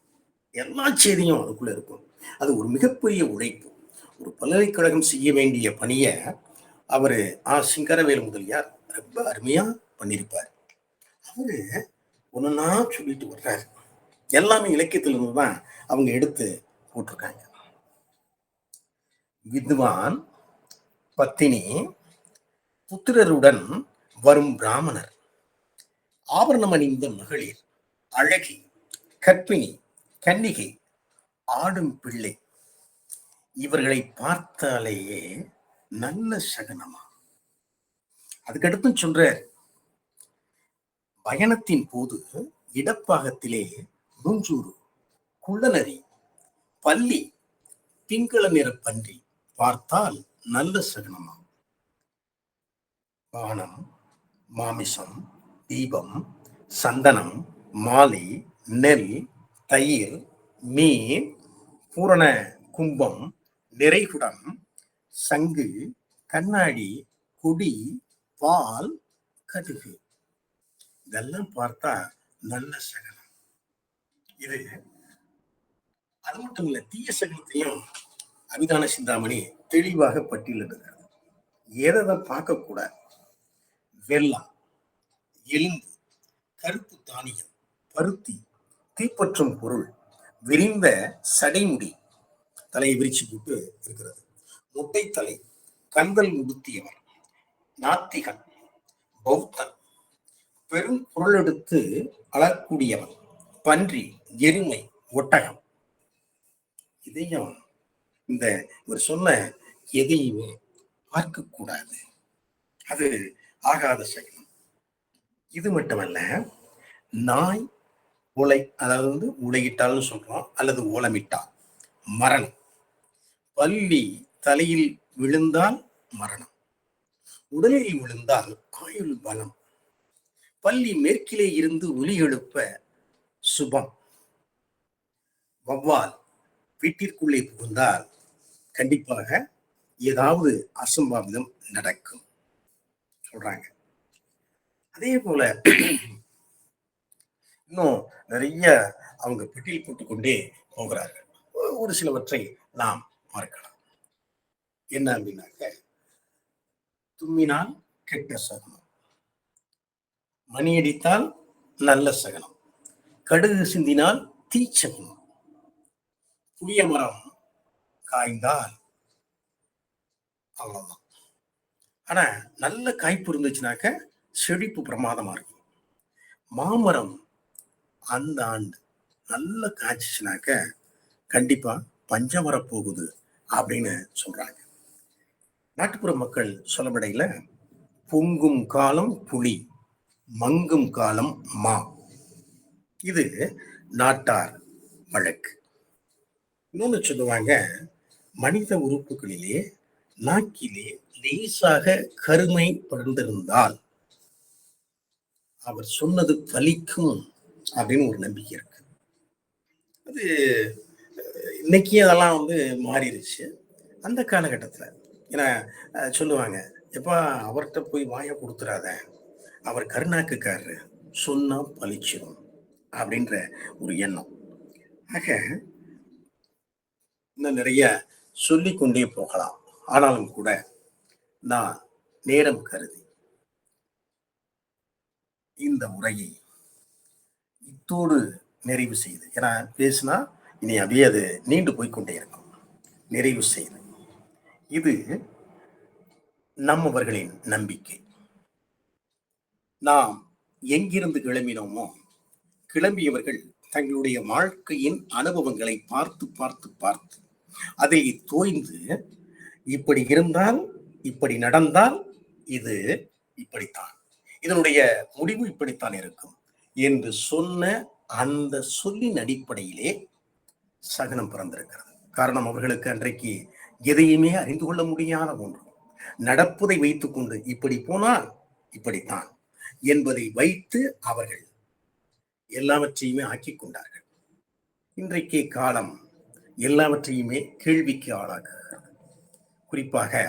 எல்லா செய்தியும் அதுக்குள்ள இருக்கும். அது ஒரு மிகப்பெரிய உழைப்பு. ஒரு பல்கலைக்கழகம் செய்ய வேண்டிய பணியை அவரு சிங்கரவேலு முதலியார் ரொம்ப அருமையா பண்ணியிருப்பார். அவரு ஒன்னா சொல்லிட்டு வர்றாரு. எல்லாமே இலக்கியத்திலிருந்து தான் அவங்க எடுத்து போட்டிருக்காங்க. வித்வான், பத்தினி, புத்திரருடன் வரும் பிராமணர், ஆபரணம் அணிந்த மகளிர், அழகி, கற்பிணி, கன்னிகை, ஆடும் பிள்ளை, இவர்களை பார்த்தாலேயே நல்ல சகனமா. அதுக்கடுத்து சொல்ற, பயணத்தின் போது இடப்பாகத்திலே நூஞ்சூறு, குள்ளநரி, பல்லி, பிங்கள நிற பன்றி பார்த்தால் நல்ல சகனமா. பானம், மாமிசம், தீபம், சந்தனம், மாலை, நெல், தயிர், மீன், பூரண கும்பம், நிறைகுடம், சங்கு, கண்ணாடி, கொடி, பால், கடுகு, இதெல்லாம் பார்த்தா நல்ல சகனம். இது அது மட்டும் இல்ல, தீய சகனத்தையும் அபிதான சிந்தாமணி தெளிவாக பட்டியலிடுகிறார். எதை பார்க்க கூடாது? வெல்லம், எலும்பு, கருப்பு தானியம், பருத்தி, தீப்பற்றும் பொருள், விரிந்த சடைமுடி, தலையை விரிச்சு போட்டு இருக்கிறது, முட்டை தலை, கந்தல் உடுத்தியவர், நாத்திகன், பௌத்தன், பெரும் பொருள் எடுத்து அழக்கூடியவன், பன்றி, எருமை, ஒட்டகம், இதையும் இந்த ஒரு சொன்ன எதையுமே பார்க்க கூடாது. அது ஆகாத சகனம். இது மட்டுமல்ல, நாய் உலை, அதாவது உலையிட்டால்னு சொல்றோம், அல்லது ஓலமிட்டால் மரணம், பல்லி தலையில் விழுந்தால் மரணம், உடலில் விழுந்தால் ஆயுள் பலம், பல்லி மேற்கிலே இருந்து ஒலி எழுப்ப சுபம், வௌவால் வீட்டிற்குள்ளே புகுந்தால் கண்டிப்பாக ஏதாவது அசம்பாவிதம் நடக்கும் சொல்றாங்க. அதே போல இன்னும் நிறைய அவங்க பெட்டியில் போட்டுக்கொண்டே போகிறார்கள். ஒரு சிலவற்றை நாம் பார்க்கலாம். என்ன அப்படின்னாக்க, தும்மினால் கெட்ட சகனம், மணியடித்தால் நல்ல சகனம், கடுகு சிந்தினால் தீச்சகனம், புளிய மரம் காய்ந்தால் அவ்வளவுதான். ஆனா நல்ல காய்ப்பு இருந்துச்சுனாக்க செழிப்பு பிரமாதமா இருக்கும். மாமரம் அந்த ஆண்டு நல்ல காய்ச்சிச்சுனாக்க கண்டிப்பா பஞ்சம் வரப்போகுது அப்படின்னு சொல்றாங்க. நாட்டுப்புற மக்கள் சொல்லப்படையில பொங்கும் காலம் புலி, மங்கும் காலம் மா, இது நாட்டார் வழக்கு. இன்னொன்னு சொல்லுவாங்க, மனித உறுப்புகளிலே நாக்கிலே லேசாக கருமை படர்ந்திருந்தால் அவர் சொன்னது பலிக்கும் அப்படின்னு ஒரு நம்பிக்கை இருக்கு. அது இன்னைக்கு அதெல்லாம் வந்து மாறிடுச்சு. அந்த காலகட்டத்தில் ஏன்னா சொல்லுவாங்க, எப்பா அவர்கிட்ட போய் வாயை கொடுத்துடாத, அவர் கருணாக்குக்காரரு, சொன்னா பழிச்சிடும் அப்படின்ற ஒரு எண்ணம். ஆக இன்னும் நிறைய சொல்லிக்கொண்டே போகலாம். ஆனாலும் கூட நான் நேரம் கருதி இந்த உரையை இத்தோடு நிறைவு செய்து, ஏன்னா பேசினா இனி அப்படியே அது நீண்டு போய்கொண்டே இருக்கும். நிறைவு செய்து, இது நம்மவர்களின் நம்பிக்கை. நாம் எங்கிருந்து கிளம்பினோமோ, கிளம்பியவர்கள் தங்களுடைய வாழ்க்கையின் அனுபவங்களை பார்த்து பார்த்து பார்த்து அதை தோய்ந்து, இப்படி இருந்தால், இப்படி நடந்தால் இது இப்படித்தான், இதனுடைய முடிவு இப்படித்தான் இருக்கும் என்று சொன்ன அந்த சொல்லின் அடிப்படையிலே சகுனம் பிறந்திருக்கிறது. காரணம், அவர்களுக்கு அன்றைக்கு எதையுமே அறிந்து கொள்ள முடியாத ஒன்று, நடப்பதை வைத்துக் கொண்டு இப்படி போனால் இப்படித்தான் என்பதை வைத்து அவர்கள் எல்லாவற்றையுமே ஆக்கிக் கொண்டார்கள். இன்றைக்கு காலம் எல்லாவற்றையுமே கேள்விக்கு ஆளாக்குகிறது. குறிப்பாக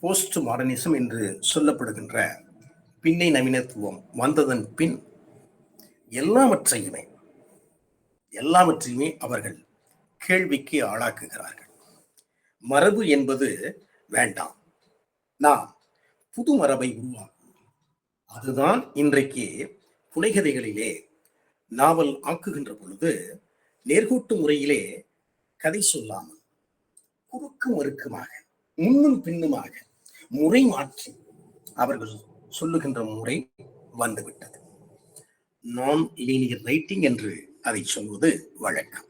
போஸ்ட் மாடர்னிசம் என்று சொல்லப்படுகின்ற பின்னை நவீனத்துவம் வந்ததன் பின் எல்லாவற்றையுமே அவர்கள் கேள்விக்கு ஆளாக்குகிறார்கள். மரபு என்பது வேண்டாம், நாம் புது மரபை உருவாக்கும். அதுதான் இன்றைக்கு புனைகதைகளிலே நாவல் ஆக்குகின்ற பொழுது நேர்கோட்டு முறையிலே கதை சொல்லாமல் குறுக்கு மறுக்குமாக, முன்னும் பின்னுமாக முறை மாற்றி அவர்கள் சொல்லுகின்ற முறை வந்துவிட்டது. நான் லீனியர் ரைட்டிங் என்று அதை சொல்வது வழக்கம்.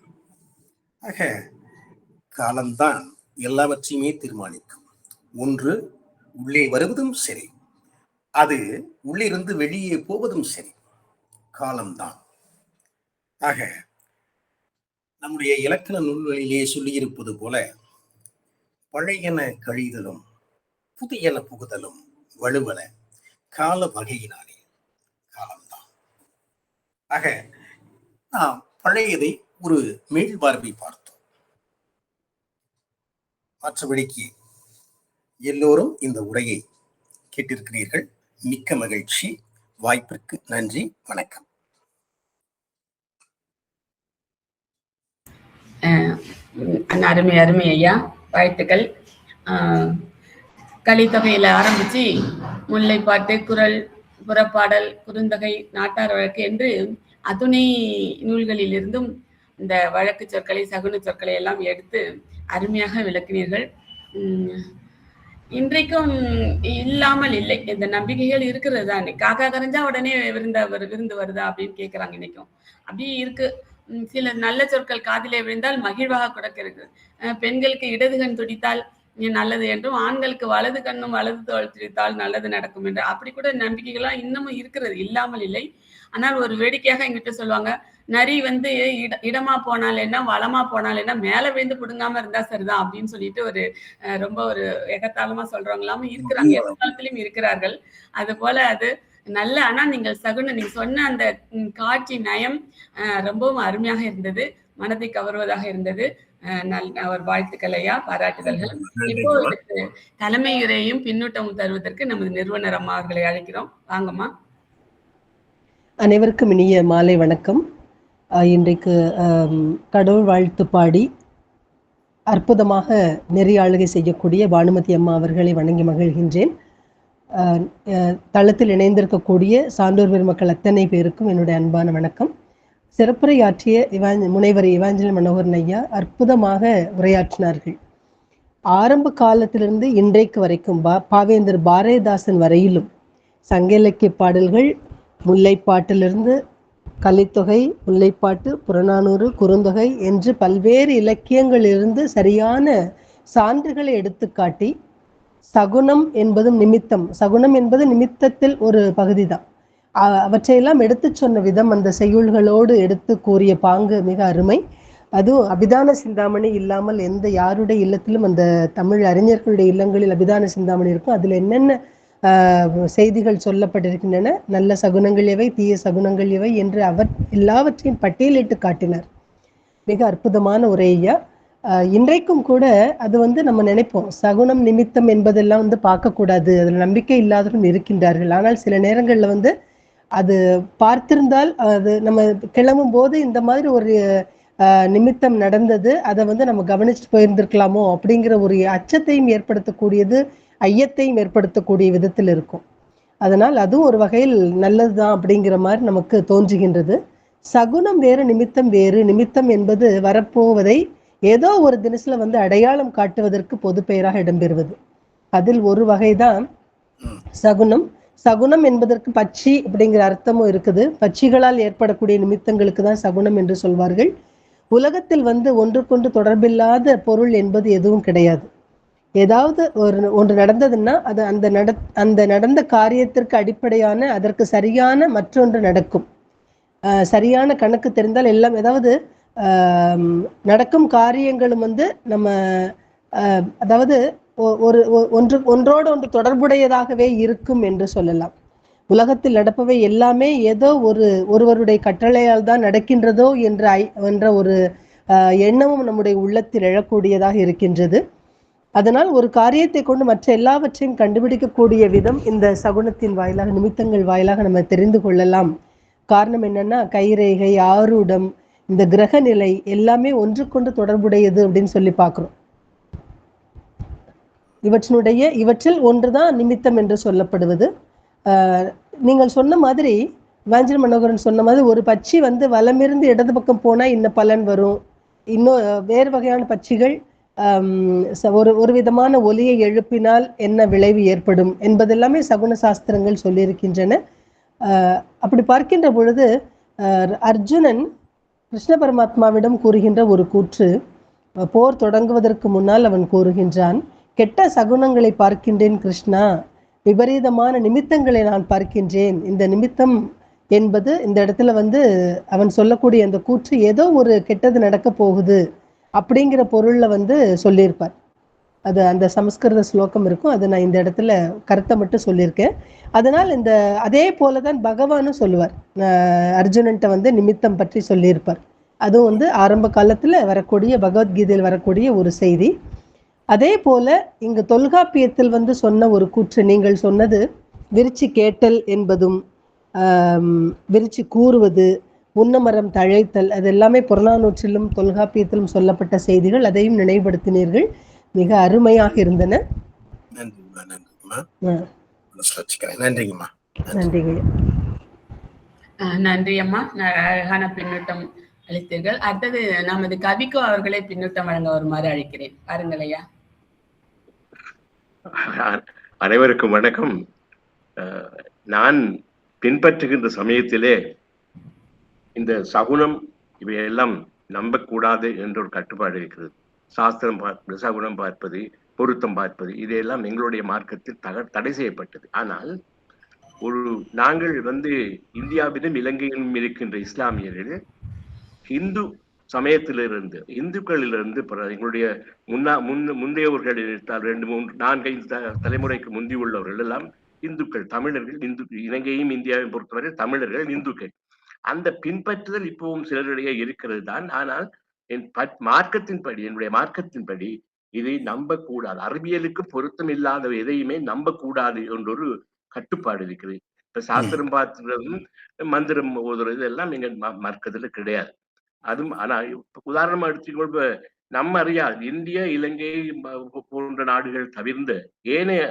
ஆக காலம்தான் எல்லாவற்றையுமே தீர்மானிக்கும். ஒன்று உள்ளே வருவதும் சரி, அது உள்ளிருந்து வெளியே போவதும் சரி, காலம்தான். ஆக நம்முடைய இலக்கண நூல்களிலே சொல்லியிருப்பது போல, பழையன கழிதலும் புதியன புகுதலும் வலுவல கால வகையினாலே காலம்தான். ஆக நாம் பழையதை ஒரு மேல்பார்வை பார்த்தோம். மற்றபடிக்கு எல்லோரும் இந்த உரையை கேட்டிருக்கிறீர்கள். மிக்க மகிழ்ச்சி. வாய்ப்பிற்கு நன்றி. வணக்கம். அருமை அருமை ஐயா, வாழ்த்துக்கள். கலித்தொகையில ஆரம்பிச்சு முல்லைப்பாட்டு, குறள், புறப்பாடல், குறுந்தொகை, நாட்டார் வழக்கு என்று அத்துணை நூல்களில் இருந்தும் இந்த வழக்கு சொற்களை, சகுன சொற்களை எல்லாம் எடுத்து அருமையாக விளக்கினீர்கள். இன்றைக்கும் இல்லாமல் இல்லை, இந்த நம்பிக்கைகள் இருக்கிறது தான். காக்கா கரைஞ்சா உடனே விருந்து வருதா அப்படின்னு கேட்கிறாங்க. இன்னைக்கும் அப்படி இருக்கு. சில நல்ல சொற்கள் காதிலே விழுந்தால் மகிழ்வாக கொடுக்கிறது. பெண்களுக்கு இடது கண் துடித்தால் நல்லது என்றும், ஆண்களுக்கு வலது கண்ணும் வலது தோல் துடித்தால் நல்லது நடக்கும் என்று அப்படி கூட நம்பிக்கைகள்லாம் இன்னமும் இருக்கிறது, இல்லாமல் இல்லை. ஆனால் ஒரு வேடிக்கையாக எங்கிட்ட சொல்லுவாங்க, நரி வந்து இடமா போனால் என்ன, வளமா போனால் என்ன, மேல விழுந்து புடுங்காம இருந்தா சரிதான் அப்படின்னு சொல்லிட்டு ஒரு ரொம்ப ஒரு எகத்தாளமா சொல்றவங்களாம இருக்கிறாங்க, எதிர்காலத்திலும் இருக்கிறார்கள். அது போல அது நல்ல. ஆனா நீங்கள் நீங்க சொன்ன அந்த காட்சி நயம் ரொம்பவும் அருமையாக இருந்தது, மனதை கவர்வதாக இருந்தது. அவர் வாழ்த்துக்கள் ஐயா, பாராட்டுதல்கள். இப்போ தலைமை உரையும் பின்னூட்டமும் தருவதற்கு நமது நிறுவனர் அம்மா அவர்களை அழைக்கிறோம். வாங்கம்மா. அனைவருக்கும் இனிய மாலை வணக்கம். இன்றைக்கு கடவுள் வாழ்த்து பாடி அற்புதமாக நெறியாளுகை செய்யக்கூடிய பானுமதி அம்மா அவர்களை வணங்கி மகிழ்கின்றேன். தளத்தில் இணைந்திருக்கக்கூடிய சான்றோர் பெருமக்கள் அத்தனை பேருக்கும் என்னுடைய அன்பான வணக்கம். சிறப்புரையாற்றிய முனைவர் இவாஞ்சலின் மனோகரன் ஐயா அற்புதமாக உரையாற்றினார்கள். ஆரம்ப காலத்திலிருந்து இன்றைக்கு வரைக்கும் பாவேந்தர் பாரதிதாசன் வரையிலும் சங்க இலக்கிய பாடல்கள், முல்லைப்பாட்டிலிருந்து கலித்தொகை, முல்லைப்பாட்டு, புறநானூறு, குறுந்தொகை என்று பல்வேறு இலக்கியங்களிலிருந்து சரியான சான்றுகளை எடுத்துக்காட்டி, சகுனம் என்பதும் நிமித்தம், சகுனம் என்பது நிமித்தத்தில் ஒரு பகுதி தான், அவற்றையெல்லாம் எடுத்து சொன்ன விதம், அந்த செய்யுள்களோடு எடுத்து கூறிய பாங்கு மிக அருமை. அதுவும் அபிதான சிந்தாமணி இல்லாமல் எந்த யாருடைய இல்லத்திலும், அந்த தமிழ் அறிஞர்களுடைய இல்லங்களில் அபிதான சிந்தாமணி இருக்கும். அதில் என்னென்ன செய்திகள் சொல்லப்பட்டிருக்கின்றன, நல்ல சகுனங்கள் எவை, தீய சகுனங்கள் எவை என்று அவர் எல்லாவற்றையும் பட்டியலிட்டு காட்டினார். மிக அற்புதமான உரை ஐயா. இன்றைக்கும் கூட அது வந்து நம்ம நினைப்போம், சகுனம் நிமித்தம் என்பதெல்லாம் வந்து பார்க்கக்கூடாது, அதில் நம்பிக்கை இல்லாதவர்கள் இருக்கின்றார்கள். ஆனால் சில நேரங்களில் வந்து அது பார்த்திருந்தால், அது நம்ம கிளம்பும் போது இந்த மாதிரி ஒரு நிமித்தம் நடந்தது, அதை வந்து நம்ம கவனிச்சுட்டு போயிருந்திருக்கலாமோ அப்படிங்கிற ஒரு அச்சத்தையும் ஏற்படுத்தக்கூடியது, ஐயத்தையும் ஏற்படுத்தக்கூடிய விதத்தில் இருக்கும். அதனால் அதுவும் ஒரு வகையில் நல்லதுதான் அப்படிங்கிற மாதிரி நமக்கு தோன்றுகின்றது. சகுனம் வேறு, நிமித்தம் வேறு. நிமித்தம் என்பது வரப்போவதை ஏதோ ஒரு தினசுல வந்து அடையாளம் காட்டுவதற்கு பொது பெயராக இடம்பெறுவது. அதில் ஒரு வகைதான் சகுனம். சகுனம் என்பதற்கு பட்சி அப்படிங்கிற அர்த்தமும் இருக்குது. பட்சிகளால் ஏற்படக்கூடிய நிமித்தங்களுக்கு தான் சகுனம் என்று சொல்வார்கள். உலகத்தில் வந்து ஒன்றுக்கொன்று தொடர்பில்லாத பொருள் என்பது எதுவும் கிடையாது. ஏதாவது ஒன்று நடந்ததுன்னா அது அந்த நடந்த காரியத்திற்கு அடிப்படையான, அதற்கு சரியான மற்றொன்று நடக்கும். சரியான கணக்கு தெரிந்தால் எல்லாம், ஏதாவது நடக்கும் காரியங்களும் வந்து நம்ம அதாவது ஒன்றோடு ஒன்று தொடர்புடையதாகவே இருக்கும் என்று சொல்லலாம். உலகத்தில் நடப்பவை எல்லாமே ஏதோ ஒருவருடைய கட்டளையால் தான் நடக்கின்றதோ என்ற ஒரு எண்ணமும் நம்முடைய உள்ளத்தில் எழக்கூடியதாக இருக்கின்றது. அதனால் ஒரு காரியத்தை கொண்டு மற்ற எல்லாவற்றையும் கண்டுபிடிக்கக்கூடிய விதம் இந்த சகுனத்தின் வாயிலாக, நிமித்தங்கள் வாயிலாக நம்ம தெரிந்து கொள்ளலாம். காரணம் என்னன்னா, கைரேகை, ஆரூடம், இந்த கிரக நிலை எல்லாமே ஒன்றுக்கொண்டு தொடர்புடையது அப்படின்னு சொல்லி பார்க்கிறோம். இவற்றில் ஒன்றுதான் நிமித்தம் என்று சொல்லப்படுவது. நீங்கள் சொன்ன மாதிரி, இவாஞ்சல் மனோகரன் சொன்ன மாதிரி, ஒரு பட்சி வந்து வலமிருந்து இடது பக்கம் போனா இன்ன பலன் வரும், இன்னும் வேறு வகையான பட்சிகள் ஒரு விதமான ஒலியை எழுப்பினால் என்ன விளைவு ஏற்படும் என்பதெல்லாமே சகுன சாஸ்திரங்கள் சொல்லியிருக்கின்றன. அப்படி பார்க்கின்ற பொழுது அர்ஜுனன் கிருஷ்ண பரமாத்மாவிடம் கூறுகின்ற ஒரு கூற்று, போர் தொடங்குவதற்கு முன்னால் அவன் கூறுகின்றான், கெட்ட சகுனங்களை பார்க்கின்றேன் கிருஷ்ணா, விபரீதமான நிமித்தங்களை நான் பார்க்கின்றேன். இந்த நிமித்தம் என்பது இந்த இடத்துல வந்து அவன் சொல்லக்கூடிய அந்த கூற்று ஏதோ ஒரு கெட்டது நடக்க போகுது அப்படிங்கிற பொருள்ல வந்து சொல்லியிருப்பார். அது அந்த சமஸ்கிருத ஸ்லோகம் இருக்கும், அதை நான் இந்த இடத்துல கருத்தை மட்டும் சொல்லியிருக்கேன். அதனால் அதே போலதான் பகவானும் சொல்லுவார், அர்ஜுனன்ட்ட வந்து நிமித்தம் பற்றி சொல்லியிருப்பார். அதுவும் வந்து ஆரம்ப காலத்துல வரக்கூடிய, பகவத்கீதையில் வரக்கூடிய ஒரு செய்தி. அதே போல இங்கு தொல்காப்பியத்தில் வந்து சொன்ன ஒரு கூற்று, நீங்கள் சொன்னது விரிச்சி கேட்டல் என்பதும் விரிச்சி கூறுவது, உன்னமரம் தழைத்தல், அது எல்லாமே புறநானூற்றிலும் தொல்காப்பியத்திலும் சொல்லப்பட்ட செய்திகள். அதையும் நினைவுபடுத்தினீர்கள், மிக அருமையாக இருந்தன. நன்றி அம்மா, அழகான பின்னூட்டம் அளித்தீர்கள். அடுத்தது நமது கவிக்கோ அவர்களை பின்னூட்டம் வழங்க வருமாறு அழைக்கிறேன். பாருங்களையா. அனைவருக்கும் வணக்கம். நான் பின்பற்றுகின்ற சமயத்திலே இந்த சகுனம் இவையெல்லாம் நம்பக்கூடாது என்ற ஒரு கட்டுப்பாடு இருக்கிறது. சாஸ்திரம் பார்ப்பது, சகுனம் பார்ப்பது, பொருத்தம் பார்ப்பது, இதையெல்லாம் எங்களுடைய மார்க்கத்தில் தடை செய்யப்பட்டது. ஆனால் நாங்கள் வந்து இந்தியாவிலும் இலங்கையிலும் இருக்கின்ற இஸ்லாமியர்கள் இந்து சமயத்திலிருந்து, இந்துக்களிலிருந்து எங்களுடைய முந்தையவர்கள் 2-3-4-5 தலைமுறைக்கு முந்தி உள்ளவர்கள் எல்லாம் இந்துக்கள், தமிழர்கள், இலங்கையும் இந்தியாவையும் பொறுத்தவரை தமிழர்கள் இந்துக்கள். அந்த பின்பற்றுதல் இப்பவும் சிலரிடையே இருக்கிறது தான். ஆனால் என்னுடைய மார்க்கத்தின்படி இதை நம்பக்கூடாது, அறிவியலுக்கு பொருத்தம் இல்லாத எதையுமே நம்பக்கூடாது என்றொரு கட்டுப்பாடு இருக்கிறது. இப்ப சாஸ்திரம் பார்த்துறதும் மந்திரம் ஓதுறது எல்லாம் எங்க மார்க்கத்துல கிடையாது. அதுவும் ஆனா உதாரணமா எடுத்துக்கொள்ள, நம்ம அறியாது இந்திய, இலங்கை போன்ற நாடுகள் தவிர்ந்த ஏனைய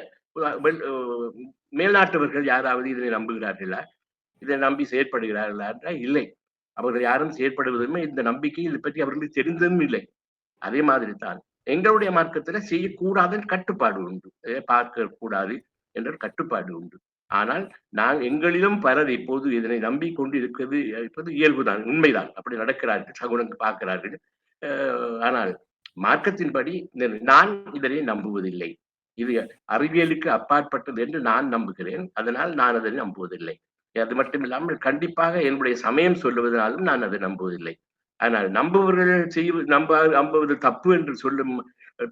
மேல்நாட்டவர்கள் யாராவது இதனை நம்புகிறார்களா, இதை நம்பி செயற்படுகிறார்களா என்றால் இல்லை. அவர்கள் யாரும் செயற்படுவதுமே இந்த நம்பிக்கை இதை பற்றி அவர்களுக்கு தெரிந்ததும் இல்லை. அதே மாதிரி தான் எங்களுடைய மார்க்கத்துல செய்யக்கூடாத கட்டுப்பாடு உண்டு, பார்க்க கூடாது என்ற கட்டுப்பாடு உண்டு. ஆனால் எங்களிலும் பலர் இப்போது இதனை நம்பி கொண்டு இருப்பது இயல்புதான், உண்மைதான். அப்படி நடக்கிறார்கள், சகுனங்கள் பார்க்கிறார்கள். ஆனால் மார்க்கத்தின்படி நான் இதனை நம்புவதில்லை. இது அறிவியலுக்கு அப்பாற்பட்டது என்று நான் நம்புகிறேன். அதனால் நான் அதனை நம்புவதில்லை. அது மட்டும் இல்லாமல் கண்டிப்பாக என்னுடைய சமயம் சொல்லுவதனாலும் நான் அதை நம்புவதில்லை. ஆனால் நம்புவர்கள் நம்புவது தப்பு என்று சொல்லும்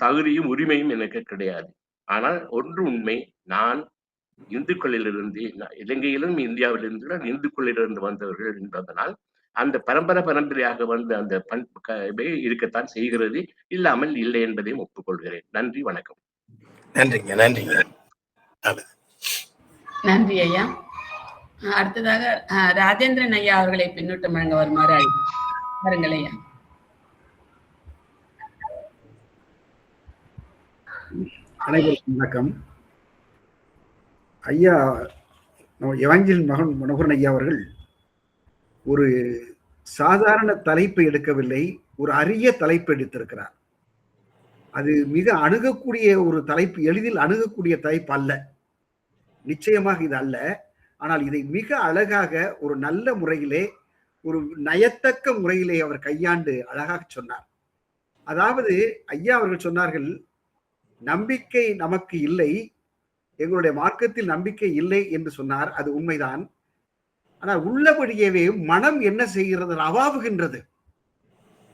தகுதியும் உரிமையும் எனக்கு கிடையாது. ஆனால் ஒன்று உண்மை, நான் இந்துக்களிலிருந்து, இலங்கையிலும் இந்தியாவிலிருந்து இந்துக்களிலிருந்து வந்தவர்கள் என்பதனால் அந்த பரம்பரையாக வந்து அந்த இருக்கத்தான் செய்கிறது, இல்லாமல் இல்லை என்பதையும் ஒப்புக்கொள்கிறேன். நன்றி, வணக்கம். நன்றிங்க, நன்றிங்க. நன்றி ஐயா. அடுத்ததாக ராஜேந்திரன் ஐயா அவர்களை பின்னூட்டம் வழங்க வருமாறு வருங்கள் ஐயா. அனைவருக்கும் வணக்கம். ஐயா எவாஞ்சலின் மனோகரன் ஐயா அவர்கள் ஒரு சாதாரண தலைப்பை எடுக்கவில்லை, ஒரு அரிய தலைப்பு எடுத்திருக்கிறார். அது மிக அணுகக்கூடிய ஒரு தலைப்பு, எளிதில் அணுகக்கூடிய தலைப்பு அல்ல, நிச்சயமாக இது அல்ல. ஆனால் இதை மிக அழகாக ஒரு நல்ல முறையிலே, ஒரு நயத்தக்க முறையிலே அவர் கையாண்டு அழகாக சொன்னார். அதாவது ஐயா அவர்கள் சொன்னார்கள், நம்பிக்கை நமக்கு இல்லை, எங்களுடைய மார்க்கத்தில் நம்பிக்கை இல்லை என்று சொன்னார். அது உண்மைதான். ஆனால் உள்ளபடியவே மனம் என்ன செய்கிறது? அவாவுகின்றது.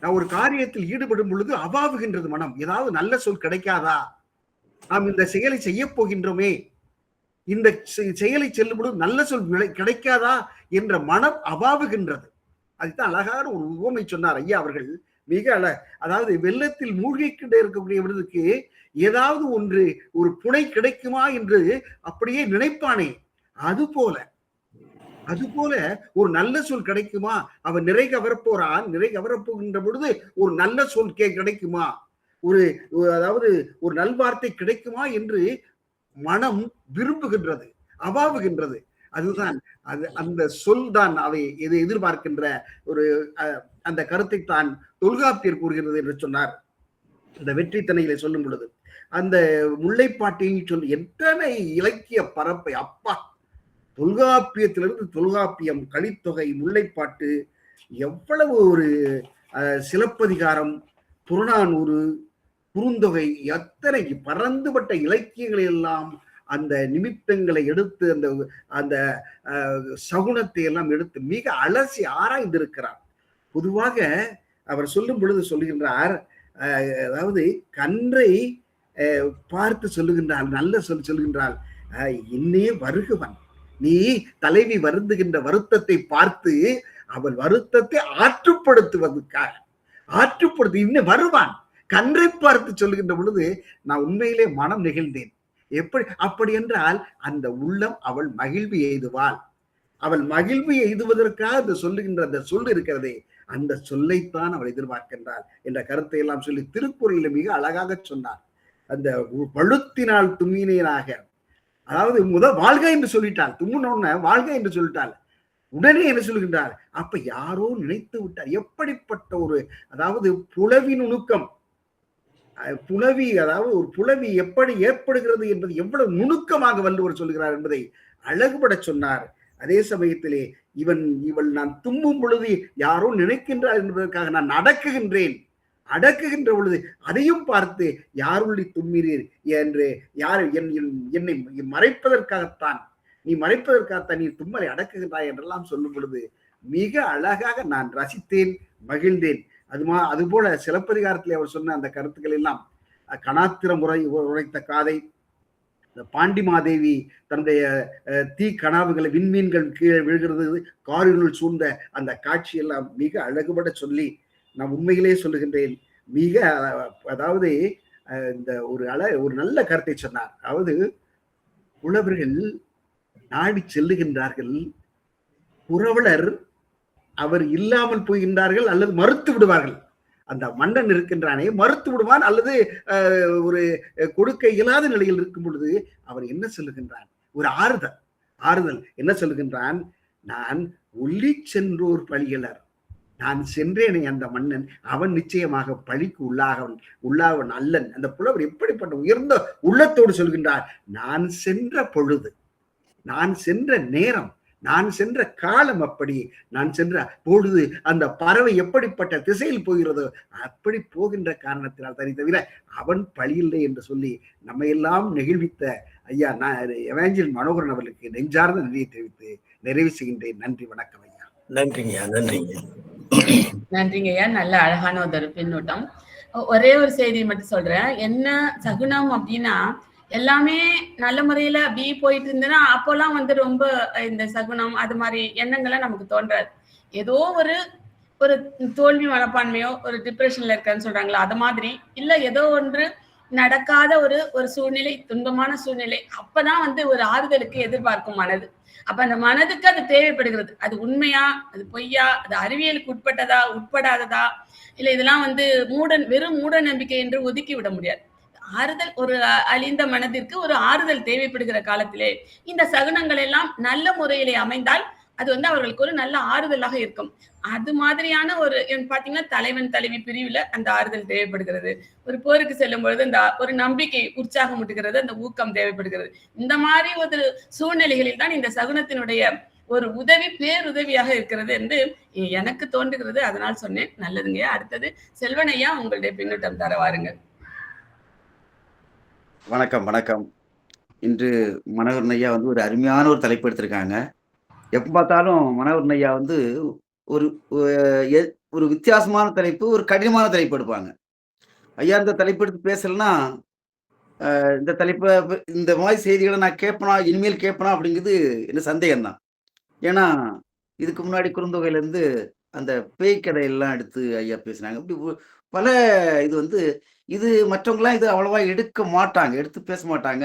நான் ஒரு காரியத்தில் ஈடுபடும் பொழுது அவாவுகின்றது மனம். ஏதாவது நல்ல சொல் கிடைக்காதா? நாம் இந்த செயலை செய்ய போகின்றோமே, இந்த செயலை செல்லும் பொழுது நல்ல சொல் கிடைக்காதா என்ற மனம் அவாவுகின்றது. அதுதான் அழகான ஒரு உவமை சொன்னார் ஐயா அவர்கள். மிக அதாவது வெள்ளத்தில் மூழ்கிக்கிட்டே இருக்கக்கூடியவர்களுக்கு ஏதாவது ஒன்று, ஒரு புனை கிடைக்குமா என்று அப்படியே நினைப்பானே, அதுபோல ஒரு நல்ல சொல் கிடைக்குமா, அவன் நிறை கவரப்போறான், நிறை கவரப்போகின்ற பொழுது ஒரு நல்ல சொல் கிடைக்குமா, அதாவது ஒரு நல்வார்த்தை கிடைக்குமா என்று மனம் விரும்புகின்றது, அவாவுகின்றது. அதுதான் அந்த சொல் தான் அவை எதிர்பார்க்கின்ற ஒரு அந்த கருத்தை தான் தொல்காப்பியர் கூறுகிறது என்று சொன்னார். இந்த வெற்றி திணையிலே சொல்லும் பொழுது அந்த முல்லைப்பாட்டையும் சொல்லி எத்தனை இலக்கிய பரப்பை, அப்பா! தொல்காப்பியத்திலிருந்து தொல்காப்பியம், கலித்தொகை, முல்லைப்பாட்டு, எவ்வளவு ஒரு சிலப்பதிகாரம், புறநானூறு, குறுந்தொகை, எத்தனை பறந்துபட்ட இலக்கியங்களை எல்லாம் அந்த நிமித்தங்களை எடுத்து அந்த சகுனத்தை எல்லாம் எடுத்து மிக அலசி ஆராய்ந்திருக்கிறார். பொதுவாக அவர் சொல்லும் பொழுது சொல்லுகின்றார், அதாவது கன்றை பார்த்து சொல்லுகின்றால், நல்ல சொல்லுகின்றால், இன்னே வருகுவன், நீ தலைவி வருந்துகின்ற வருத்தத்தை பார்த்து அவள் வருத்தத்தை ஆற்றுப்படுத்தி இன்னும் வருவான். கன்றை பார்த்து சொல்லுகின்ற பொழுது நான் உண்மையிலே மனம் நெகிழ்ந்தேன். அப்படி என்றால் அந்த உள்ளம் அவள் மகிழ்வு எய்துவாள். அவள் மகிழ்வு எய்துவதற்காக அந்த சொல்லுகின்ற அந்த சொல் இருக்கிறதே, அந்த சொல்லைத்தான் அவள் எதிர்பார்க்கின்றாள் என்ற கருத்தை எல்லாம் சொல்லி திருக்குறளில் மிக அழகாக சொன்னார். அந்த வழுத்தினால் தும்மினேனாக, அதாவது வாழ்க என்று சொல்லிட்டாள், தும்முன வாழ்க என்று சொல்லிட்டாள், உடனே என்ன சொல்கின்றார்? அப்ப யாரோ நினைத்து விட்டார். எப்படிப்பட்ட ஒரு, அதாவது புலவி நுணுக்கம், புலவி, அதாவது ஒரு புலவி எப்படி ஏற்படுகிறது என்பது எவ்வளவு நுணுக்கமாக வள்ளுவர் சொல்கிறார் என்பதை அழகுபட சொன்னார். அதே சமயத்திலே இவள் நான் தும்மும் பொழுது யாரோ நினைக்கின்றார் என்பதற்காக நான் அடக்குகின்ற பொழுது அதையும் பார்த்து யாருள்ளி தும்மிறீர் என்று, யார் என்னை மறைப்பதற்காகத்தான் நீ தும்மலை அடக்குகின்றாய் என்றெல்லாம் சொல்லும் பொழுது மிக அழகாக நான் ரசித்தேன், மகிழ்ந்தேன். அதுபோல சிலப்பதிகாரத்திலே அவர் சொன்ன அந்த கருத்துக்கள் எல்லாம், கணாத்திரம் உரைத்த காதை, பாண்டிமாதேவி தன்னுடைய தீ கனாவுகளை விண்மீன்கள் கீழே விழுகிறது, காரினுள் சூழ்ந்த அந்த காட்சி எல்லாம் மிக அழகுபட சொல்லி, நான் உண்மையிலே சொல்லுகின்றேன், மிக, அதாவது இந்த ஒரு நல்ல கருத்தை சொன்னார். அதாவது புலவர்கள் நாடி செல்லுகின்றார்கள், புரவலர் அவர் இல்லாமல் போகின்றார்கள் அல்லது மறுத்து விடுவார்கள். அந்த மன்னன் இருக்கின்றானே மறுத்து விடுவான், அல்லது ஒரு கொடுக்க இயலாத நிலையில் இருக்கும் பொழுது அவர் என்ன சொல்லுகின்றான்? ஒரு ஆறுதல் என்ன சொல்லுகின்றான்? நான் உள்ளி சென்றோர் பழியலர், நான் சென்றேனே அந்த மன்னன், அவன் நிச்சயமாக பழிக்கு உள்ளாவன் அல்லன். அந்த புலவர் எப்படிப்பட்ட உயர்ந்த உள்ளத்தோடு சொல்கின்றார். நான் சென்ற பொழுது, நான் சென்ற நேரம், நான் சென்ற காலம், அப்படி நான் சென்ற பொழுது அந்த பறவை எப்படிப்பட்ட திசையில் போகிறதோ அப்படி போகின்ற காரணத்தினால் தனி தவிர அவன் பழியில்லை என்று சொல்லி நம்மை எல்லாம் நெகிழ்வித்த ஐயா எவாஞ்சலின் மனோகரன் அவர்களுக்கு நெஞ்சார்ந்த நன்றியை தெரிவித்து நிறைவு செய்கின்றேன். நன்றி, வணக்கம் ஐயா. நன்றிங்க ஐயா. நல்ல அழகான ஒரு பின்னூட்டம். ஒரே ஒரு செய்தியை மட்டும் சொல்றேன். என்ன சகுனம் அப்படின்னா, எல்லாமே நல்ல முறையில அப்படியே போயிட்டு இருந்ததுன்னா அப்போல்லாம் ரொம்ப இந்த சகுனம் அது மாதிரி எண்ணங்கள்லாம் நமக்கு தோன்றாது. ஏதோ ஒரு ஒரு தோல்வி மனப்பான்மையோ ஒரு டிப்ரெஷன்ல இருக்கன்னு சொல்றாங்களா அது மாதிரி இல்ல, ஏதோ ஒன்று நடக்காத ஒரு ஒரு சூழ்நிலை, துன்பமான சூழ்நிலை, அப்பதான் வந்து ஒரு ஆறுதலுக்கு எதிர்பார்க்கும் மனது. அப்ப அந்த மனதுக்கு அது தேவைப்படுகிறது. அது உண்மையா, அது பொய்யா, அது அறிவியலுக்கு உட்பட்டதா, உட்படாததா, இல்ல இதெல்லாம் வந்து வெறும் மூட நம்பிக்கை என்று ஒதுக்கி விட முடியாது. ஆறுதல், ஒரு அழிந்த மனதிற்கு ஒரு ஆறுதல் தேவைப்படுகிற காலத்திலே இந்த சகுனங்கள் எல்லாம் நல்ல முறையிலே அமைந்தால் அது வந்து அவர்களுக்கு ஒரு நல்ல ஆறுதலாக இருக்கும். அது மாதிரியான ஒரு பாத்தீங்கன்னா தலைவன் தலைவி பிரிவுல அந்த ஆறுதல் தேவைப்படுகிறது. ஒரு போருக்கு செல்லும் பொழுது அந்த ஒரு நம்பிக்கை உற்சாகம் ஊட்டுகிறது, அந்த ஊக்கம் தேவைப்படுகிறது. இந்த மாதிரி ஒரு சூழ்நிலைகளில் தான் இந்த சகுனத்தினுடைய ஒரு உதவி பேருதவியாக இருக்கிறது என்று எனக்கு தோன்றுகிறது. அதனால் சொன்னேன். நல்லதுங்க. அடுத்தது செல்வனையா, உங்களுடைய பின்னூட்டம் தர வாருங்கள். வணக்கம், வணக்கம். இன்று மனோகரன் ஐயா வந்து ஒரு அருமையான ஒரு தலைப்பு எடுத்திருக்காங்க. எப்ப பார்த்தாலும் மனோகரன் ஐயா வந்து ஒரு ஒரு வித்தியாசமான தலைப்பு, ஒரு கடினமான தலைப்பு எடுப்பாங்க. ஐயா இந்த தலைப்பு எடுத்து பேசலன்னா, இந்த தலைப்ப இந்த மாரி செய்திகள நான் கேட்பனா, இனிமேல் கேட்பனா அப்படிங்கிறது எனக்கு சந்தேகம் தான். ஏன்னா, இதுக்கு முன்னாடி குறுந்தொகையிலேருந்து அந்த பேய் கதையெல்லாம் எடுத்து ஐயா பேசினாங்க. இப்படி பல இது வந்து இது மற்றவங்கலாம் இது அவ்வளவா எடுக்க மாட்டாங்க. எடுத்து பேச மாட்டாங்க.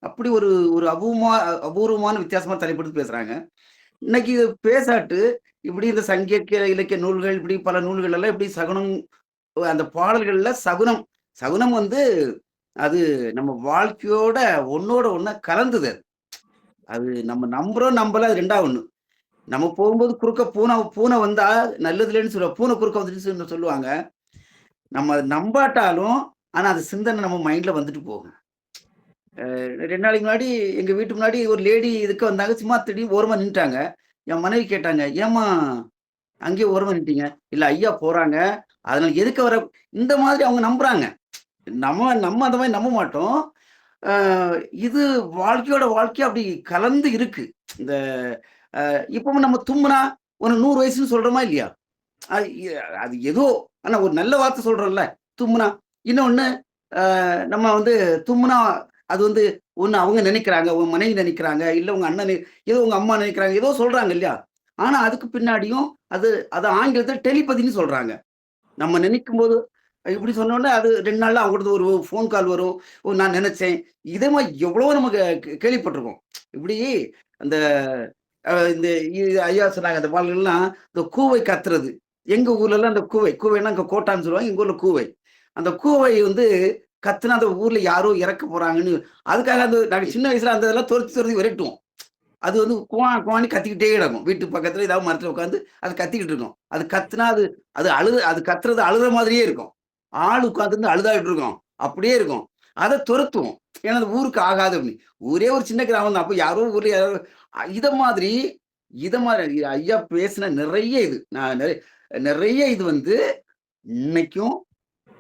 அப்படி ஒரு ஒரு அபூர்வமான வித்தியாசமான தலைப்பு எடுத்து பேசுறாங்க. இன்னைக்கு இது பேசாட்டு, இப்படி இந்த சங்க இலக்கிய நூல்கள், இப்படி பல நூல்கள் எல்லாம் இப்படி சகுனம் அந்த பாடல்கள்ல சகுனம் சகுனம் வந்து அது நம்ம வாழ்க்கையோட ஒண்ணோட ஒண்ணா கலந்தது அது. அது நம்ம நம்புறோம், நம்பல அது 2வது ஒண்ணு. நம்ம போகும்போது குறுக்க பூனை வந்தா நல்லது இல்லைன்னு சொல்லுவாங்க. பூனை குறுக்க வந்துருச்சுன்னு சொல்லுவாங்க. நம்ம அத நம்பாட்டாலும், ஆனா அது சிந்தனை நம்ம மைண்ட்ல வந்துட்டு போகும். 2 நாளைக்கு முன்னாடி எங்க வீட்டு முன்னாடி ஒரு லேடி இதுக்கு வந்தாங்க. சும்மா திடீர்னு ஓரமா நின்னுட்டாங்க. என் மனைவி கேட்டாங்க, "ஏம்மா அங்கேயே ஓரமா நின்ட்டீங்க?" "இல்ல ஐயா போறாங்க. அதனால எதுக்கு வர" இந்த மாதிரி அவங்க நம்புறாங்க. நம்ம நம்ம அந்த மாரி நம்ப மாட்டோம். அ இது வாழ்க்கையோட வாழ்க்கையா அப்படி கலந்து இருக்கு. இந்த இப்பவும் நம்ம தும்முனா ஒரு 100 வயசுன்னு சொல்றோமா இல்லையா? அது அது ஏதோ ஆனா ஒரு நல்ல வார்த்தை சொல்றோம்ல. தும்முனா. இன்னொன்னு நம்ம வந்து தும்முனா அது வந்து ஒண்ணு அவங்க நினைக்கிறாங்க, உங்க மனைவி நினைக்கிறாங்க, இல்ல உங்க அண்ணன் ஏதோ உங்க அம்மா நினைக்கிறாங்க, ஏதோ சொல்றாங்க இல்லையா? ஆனா அதுக்கு பின்னாடியும் அது அது ஆங்கிலத்துல டெலிபதின்னு சொல்றாங்க. நம்ம நினைக்கும்போது இப்படி சொன்னோனே அது 2 நாள்ல அவங்ககிட்ட ஒரு ஃபோன் கால் வரும். "ஓ நான் நினைச்சேன்." இதே மாரி எவ்வளவோ நம்ம கேள்விப்பட்டுருக்கோம். இப்படி அந்த இந்த ஐயா சொன்னாங்க அந்த பாடல்கள்லாம் இந்த கூவை கத்துறது. எங்க ஊர்லலாம் அந்த கூவைன்னா இங்க கோட்டான்னு சொல்லுவாங்க. எங்க ஊர்ல கூவை. அந்த கூவை வந்து கத்துனா அந்த ஊர்ல யாரோ இறக்க போறாங்கன்னு அதுக்காக அந்த நாங்க சின்ன வயசுல அந்த இதெல்லாம் தொரத்தி விரட்டுவோம். அது வந்து குவான்னு கத்திக்கிட்டே கிடக்கும். வீட்டு பக்கத்துல ஏதாவது மரத்துல உட்காந்து அது கத்திக்கிட்டு இருக்கும். அது கத்துனா அது அது அது கத்துறது அழுகுற மாதிரியே இருக்கும். ஆள் உட்கார்ந்திருந்து அழுதாகிட்டு இருக்கும். அப்படியே இருக்கும். அத துரத்துவோம். ஏன்னா அது ஊருக்கு ஆகாது அப்படின்னு. ஊரே ஒரு சின்ன கிராமம் தான். அப்ப யாரோ ஊர்ல யாரோ இத மாதிரி ஐயா பேசின நிறைய இது. நான் நிறைய இது வந்து இன்னைக்கும்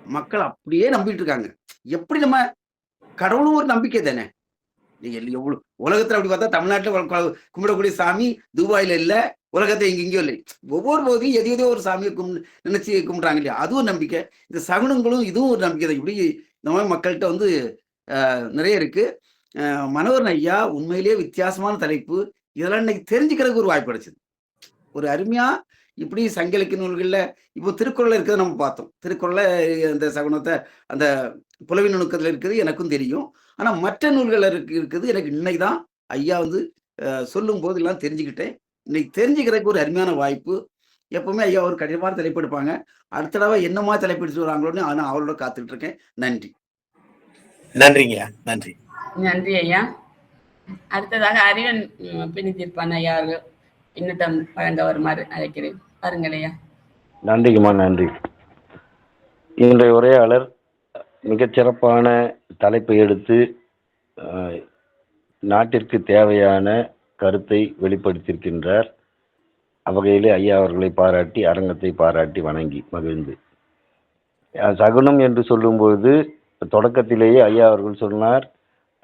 மக்கள் அப்படியே நம்பிட்டு இருக்காங்க. எப்படி நம்ம கடவுளும் ஒரு நம்பிக்கை தானே. எவ்வளவு உலகத்துல அப்படி பார்த்தா தமிழ்நாட்டுல கும்பிடக்கூடிய சாமி துபாயில இல்ல, உலகத்துல எங்கெங்கயோ இல்லை. ஒவ்வொரு பகுதியும் எதையோ ஒரு சாமியை நினைச்சு கும்பிடுறாங்க இல்லையா? அதுவும் நம்பிக்கை. இந்த சகுனங்களும் இதுவும் ஒரு நம்பிக்கை தான். இப்படி இந்த மாதிரி மக்கள்கிட்ட வந்து நிறைய இருக்கு. மனோகரன் ஐயா உண்மையிலேயே வித்தியாசமான தலைப்பு. இதெல்லாம் இன்னைக்கு தெரிஞ்சுக்கிறதுக்கு ஒரு வாய்ப்பு கிடைச்சது. ஒரு அருமையா இப்படி சங்க இலக்கிய நூல்கள்ல இப்போ திருக்குறள்ல இருக்கிறத நம்ம பார்த்தோம். திருக்குறள்ல அந்த சகுனத்தை அந்த புலவி நுணுக்கத்துல இருக்குது எனக்கும் தெரியும். ஆனா மற்ற நூல்கள்ல இருக்குது எனக்கு இன்னைக்கு தான் ஐயா வந்து சொல்லும் போது எல்லாம் தெரிஞ்சுக்கிட்டேன். இன்னைக்கு தெரிஞ்சுக்கிறதுக்கு ஒரு அருமையான வாய்ப்பு. எப்பவுமே ஐயா ஒரு கடினமான தலைப்பு எடுப்பாங்க. அடுத்த தடவை என்னமா தலைப்பு எடுத்து வராங்களோன்னு நான் அவளோட காத்துக்கிட்டு இருக்கேன். நன்றி. நன்றிங்க. நன்றி. நன்றி ஐயா. அடுத்ததாக அறிவன் பிணித்திருப்பான் ஐயா அவர்கள் பின்னூட்டம் வழங்க வருமாறு அழைக்கிறேன். பாருங்கள் ஐயா. நன்றிக்குமா, நன்றி. இன்றைய உரையாளர் மிகச்சிறப்பான தலைப்பை எடுத்து நாட்டிற்கு தேவையான கருத்தை வெளிப்படுத்தியிருக்கின்றார். அவ்வகையிலே ஐயா அவர்களை பாராட்டி, அரங்கத்தை பாராட்டி வணங்கி மகிழ்ந்து, சகுனம் என்று சொல்லும்போது தொடக்கத்திலேயே ஐயா அவர்கள் சொன்னார்,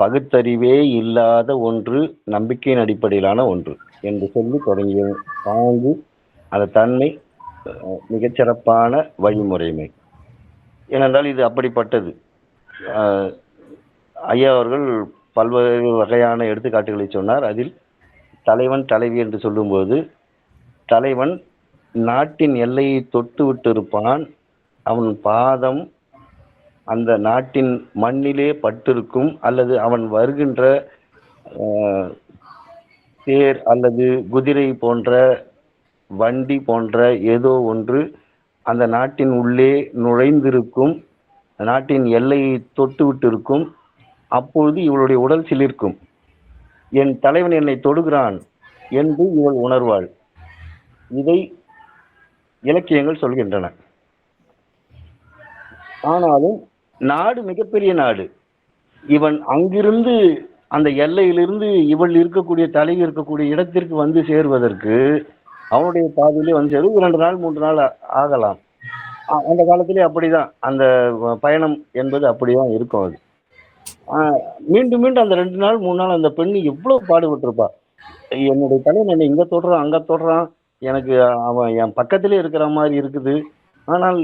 பகுத்தறிவே இல்லாத ஒன்று நம்பிக்கையின் அடிப்படையிலான ஒன்று என்று சொல்லி தொடங்கிய தாண்டி அந்த தன்மை மிகச்சிறப்பான வழிமுறைமை. ஏனென்றால் இது அப்படிப்பட்டது. ஐயா அவர்கள் பல்வேறு வகையான எடுத்துக்காட்டுகளை சொன்னார். அதில் தலைவன் தலைவி என்று சொல்லும்போது தலைவன் நாட்டின் எல்லையை தொட்டு விட்டு இருப்பான். அவன் பாதம் அந்த நாட்டின் மண்ணிலே பட்டிருக்கும், அல்லது அவன் வருகின்ற தேர் அல்லது குதிரை போன்ற வண்டி போன்ற ஏதோ ஒன்று அந்த நாட்டின் உள்ளே நுழைந்திருக்கும், நாட்டின் எல்லையை தொட்டு விட்டு இருக்கும். அப்பொழுது இவளுடைய உடல் சிலிர்க்கும். என் தலைவன் என்னை தொடுகிறான் என்று இவள் உணர்வாள். இதை இலக்கியங்கள் சொல்கின்றன. ஆனாலும் நாடு மிகப்பெரிய நாடு. இவன் அங்கிருந்து அந்த எல்லையிலிருந்து இவள் இருக்கக்கூடிய தலைவி இருக்கக்கூடிய இடத்திற்கு வந்து சேருவதற்கு அவனுடைய பாதையிலே வந்து சேரும் 2 நாள் 3 நாள் ஆகலாம். அந்த காலத்திலே அப்படிதான் அந்த பயணம் என்பது அப்படிதான் இருக்கும். அது மீண்டும் மீண்டும் அந்த 2 நாள் 3 நாள் அந்த பெண்ணு எவ்வளவு பாடுபட்டிருப்பா. என்னுடைய தலைவன் என்னை இங்க தொடுறான் அங்க தொடுறான், எனக்கு அவன் என் பக்கத்திலே இருக்கிற மாதிரி இருக்குது, ஆனால்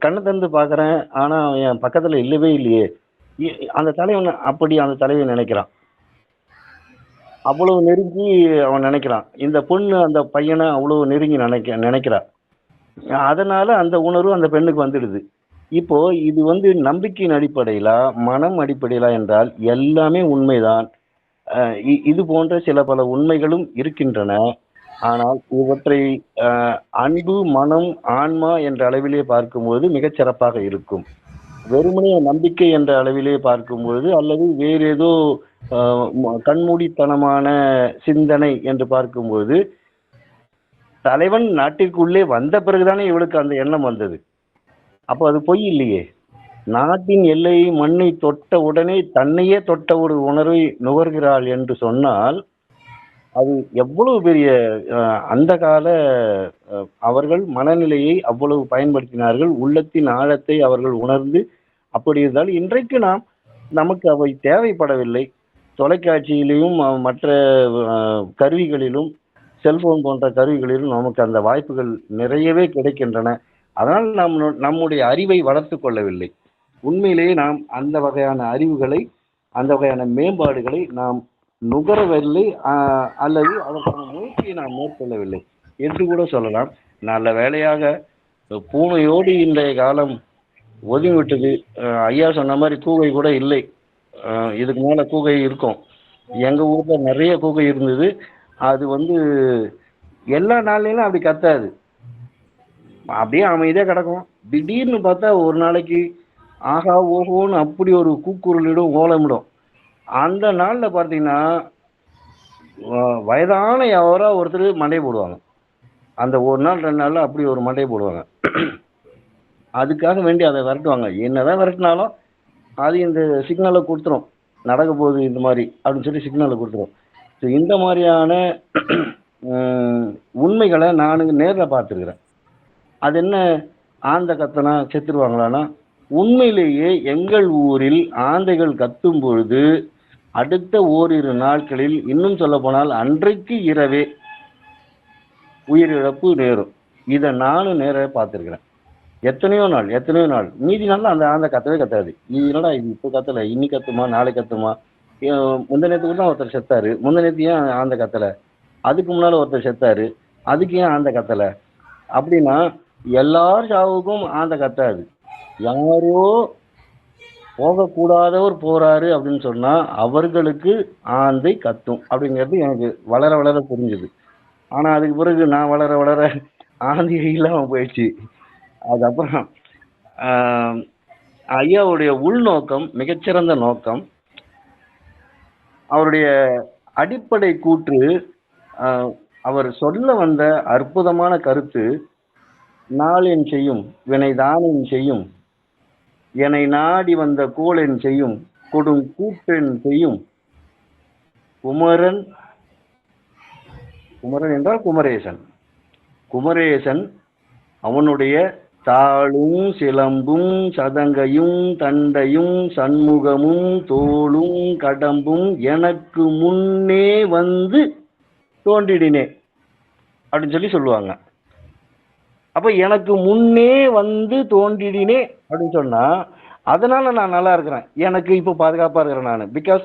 கண்ணை திறந்து பார்க்குறேன், ஆனா அவன் என் பக்கத்துல இல்லவே இல்லையே. அந்த தலைவன் அப்படி அந்த தலைவன் நினைக்கிறான். அவ்வளவு நெருங்கி அவன் நினைக்கிறான். இந்த பொண்ணு அந்த பையனை அவ்வளவு நெருங்கி நினைக்கிறா. அதனால அந்த உணர்வு அந்த பெண்ணுக்கு வந்துடுது. இப்போ இது வந்து நம்பிக்கையின் அடிப்படையிலா மனம் அடிப்படையிலா என்றால் எல்லாமே உண்மைதான். இது போன்ற சில பல உண்மைகளும் இருக்கின்றன. ஆனால் இவற்றை அன்பு, மனம், ஆன்மா என்ற அளவிலே பார்க்கும்போது மிகச் சிறப்பாக இருக்கும். வெறுமனே நம்பிக்கை என்ற அளவிலே பார்க்கும்போது அல்லது வேறு ஏதோ கண்மூடித்தனமான சிந்தனை என்று பார்க்கும்போது, தலைவன் நாட்டிற்குள்ளே வந்த பிறகுதானே இவளுக்கு அந்த எண்ணம் வந்தது. அப்போ அது பொய் இல்லையே. நாட்டின் எல்லையை மண்ணை தொட்ட உடனே தன்னையே தொட்ட ஒரு உணர்வை நுகர்கிறாள் என்று சொன்னால் அது எவ்வளவு பெரிய அந்த கால அவர்கள் மனநிலையை அவ்வளவு பயன்படுத்தினார்கள். உள்ளத்தின் ஆழத்தை அவர்கள் உணர்ந்து அப்படி இருந்தால் இன்றைக்கு நமக்கு அவை தேவைப்படவில்லை. தொலைக்காட்சியிலும் மற்ற கருவிகளிலும் செல்போன் போன்ற கருவிகளிலும் நமக்கு அந்த வாய்ப்புகள் நிறையவே கிடைக்கின்றன. அதனால் நாம் நம்முடைய அறிவை வளர்த்து கொள்ளவில்லை. உண்மையிலேயே நாம் அந்த வகையான அறிவுகளை, அந்த வகையான மேம்பாடுகளை நாம் நுகரவில்லை, அல்லது அதற்கான முயற்சியை நாம் மேற்கொள்ளவில்லை என்று கூட சொல்லலாம். நல்ல வேளையாக பூனையோடு இன்றைய காலம் ஒதுங்கிவிட்டது. ஐயா சொன்ன மாதிரி கூகை கூட இல்லை. இதுக்கு மேலே கூகை இருக்கும். எங்கள் ஊரில் நிறைய கூகை இருந்தது. அது வந்து எல்லா நாள்லையும் அப்படி கத்தாது, அப்படியே அமைதியாக கிடக்கும். திடீர்னு பார்த்தா ஒரு நாளைக்கு ஆகா ஓஹோன்னு அப்படி ஒரு கூக்குரலிடும், ஓலமிடும். அந்த நாளில் பார்த்தீங்கன்னா வயதான யாரோ ஒருத்தர் மண்டை போடுவாங்க. அந்த ஒரு நாள் 2 நாளில் அப்படி ஒரு மண்டை போடுவாங்க. அதுக்காக வேண்டி அதை விரட்டுவாங்க. என்னதான் விரட்டினாலும் அது இந்த சிக்னலை கொடுத்துரும், நடக்க போகுது இந்த மாதிரி அப்படின்னு சொல்லி சிக்னலை கொடுத்துரும். ஸோ இந்த மாதிரியான உண்மைகளை நான் நேரில் பார்த்துருக்குறேன். அது என்ன ஆந்தை கத்தனா செத்துருவாங்களான்னா, உண்மையிலேயே எங்கள் ஊரில் ஆந்தைகள் கத்தும் பொழுது அடுத்த ஓரிரு நாட்களில், இன்னும் சொல்ல போனால் அன்றைக்கு இரவே உயிரிழப்பு நேரும். இதை நானும் நேர பார்த்துருக்குறேன். எத்தனையோ நாள் மீதி நாளில் அந்த ஆந்தை கத்தவே கத்தாது. இது என்னடா இது இப்போ கத்தலை, இன்னைக்கு கத்துமா நாளைக்கு கத்துமா, முந்த நேரத்துக்கு தான் ஒருத்தர் செத்தாரு, முந்த நேரத்து ஏன் ஆந்தை கத்தலை, அதுக்கு முன்னால் ஒருத்தர் செத்தாரு, அதுக்கு ஏன் ஆந்தை கத்தலை அப்படின்னா எல்லார் சாவுக்கும் ஆந்தை கத்தாது. யாரோ போகக்கூடாதவர் போறாரு அப்படின்னு சொன்னா அவர்களுக்கு ஆந்தை கத்தும் அப்படிங்கிறது எனக்கு வளர வளர புரிஞ்சுது. ஆனா அதுக்கு பிறகு நான் வளர வளர ஆந்தை இல்லாம போயிடுச்சு. அதுக்கப்புறம் ஐயாவுடைய உள்நோக்கம் மிகச்சிறந்த நோக்கம். அவருடைய அடிப்படை கூற்று, அவர் சொல்ல வந்த அற்புதமான கருத்து, நாளென் செய்யும் வினைதானென் செய்யும், என்னை நாடி வந்த கோளென் செய்யும், கொடும் கூற்றென் செய்யும், குமரன் என்றால் குமரேசன் அவனுடைய தாளும் சிலம்பும் சதங்கையும் தண்டையும் சண்முகமும் தோளும் கடம்பும் எனக்கு முன்னே வந்து தோன்றிடினே அப்படின்னு சொல்லி சொல்லுவாங்க. அப்ப எனக்கு முன்னே வந்து தோன்றிடினே அப்படின்னு சொன்னா அதனால நான் நல்லா இருக்கிறேன், எனக்கு இப்போ பாதுகாப்பா இருக்கிறேன் நான், because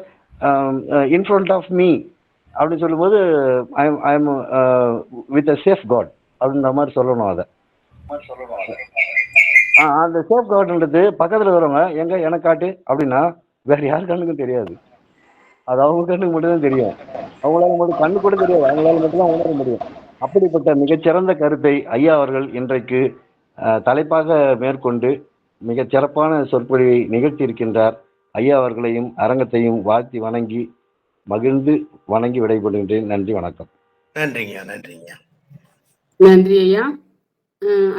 in front of me அப்படின்னு சொல்லும்போது I am with a safeguard அப்படின்ற மாதிரி சொல்லணும் அதை. அந்த சேஃப் கார்டுன்றது பக்கத்தில் வரவங்க எங்க எனக்கு காட்டு அப்படின்னா வேற யார் கண்ணுக்கும் தெரியாது. அது அவங்க கண்ணுக்கு மட்டும்தான் தெரியும். அவங்களால மட்டும் கண்ணு கூட தெரியாது, அவங்களால மட்டும்தான் உணர முடியும். அப்படிப்பட்ட மிகச்சிறந்த கருத்தை ஐயா அவர்கள் இன்றைக்கு தலைப்பாக மேற்கொண்டு மிகச் சிறப்பான சொற்பொழிவை நிகழ்த்தி இருக்கின்றார். ஐயா அவர்களையும் அரங்கத்தையும் வாழ்த்தி வணங்கி மகிழ்ந்து வணங்கி விடைபெறுகின்றேன். நன்றி, வணக்கம். நன்றிங்க, நன்றிங்க. நன்றி ஐயா.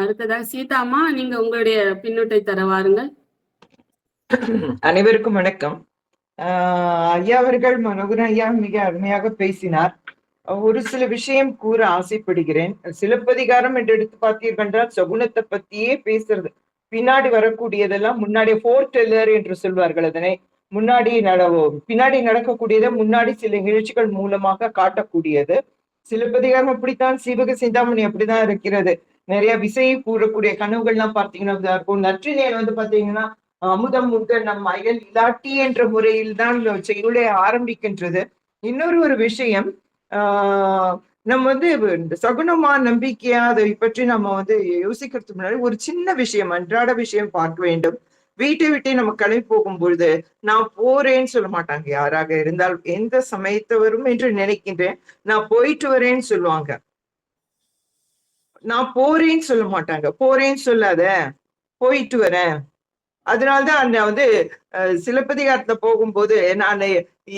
அடுத்ததாக சீதாமா, நீங்க உங்களுடைய பின்னூட்டை தர வாருங்கள். அனைவருக்கும் வணக்கம். ஐயா அவர்கள், மனோகரன் ஐயா மிக அருமையாக பேசினார். ஒரு சில விஷயம் கூற ஆசைப்படுகிறேன். சிலப்பதிகாரம் என்று எடுத்து பார்த்தீர்கள் என்றால் சகுனத்தை பத்தியே பேசுறது. பின்னாடி வரக்கூடியதெல்லாம் முன்னாடி ஃபோர் டெல்லர் என்று சொல்வார்கள். அதனை முன்னாடி பின்னாடி நடக்கக்கூடியதை முன்னாடி சில நிகழ்ச்சிகள் மூலமாக காட்டக்கூடியது. சிலப்பதிகாரம் அப்படித்தான், சீவக சிந்தாமணி அப்படிதான் இருக்கிறது. நிறைய விசையை கூறக்கூடிய கனவுகள்லாம் பார்த்தீங்கன்னா இருக்கும். நற்றினையில் வந்து பாத்தீங்கன்னா அமுதம் உண்டு நம் அயல் இலாட்டி என்ற முறையில் தான் செய்யுளே ஆரம்பிக்கின்றது. இன்னொரு விஷயம், நம்ம வந்து இந்த சகுனமா நம்பிக்கையா அதை பற்றி நம்ம வந்து யோசிக்கிறதுக்கு முன்னாடி ஒரு சின்ன விஷயம், அன்றாட விஷயம் பார்க்க வேண்டும். வீட்டை விட்டு நம்ம கிளம்பி போகும் பொழுது நான் போறேன்னு சொல்ல மாட்டாங்க. யாராக இருந்தால் எந்த சமயத்தவரும் என்று நினைக்கின்றேன். நான் போயிட்டு வரேன்னு சொல்லுவாங்க. நான் போறேன்னு சொல்ல மாட்டாங்க. போறேன்னு சொல்லாத, போயிட்டு வரேன். அதனால்தான் நான் வந்து சிலப்பதிகாரத்துல போகும்போது நான்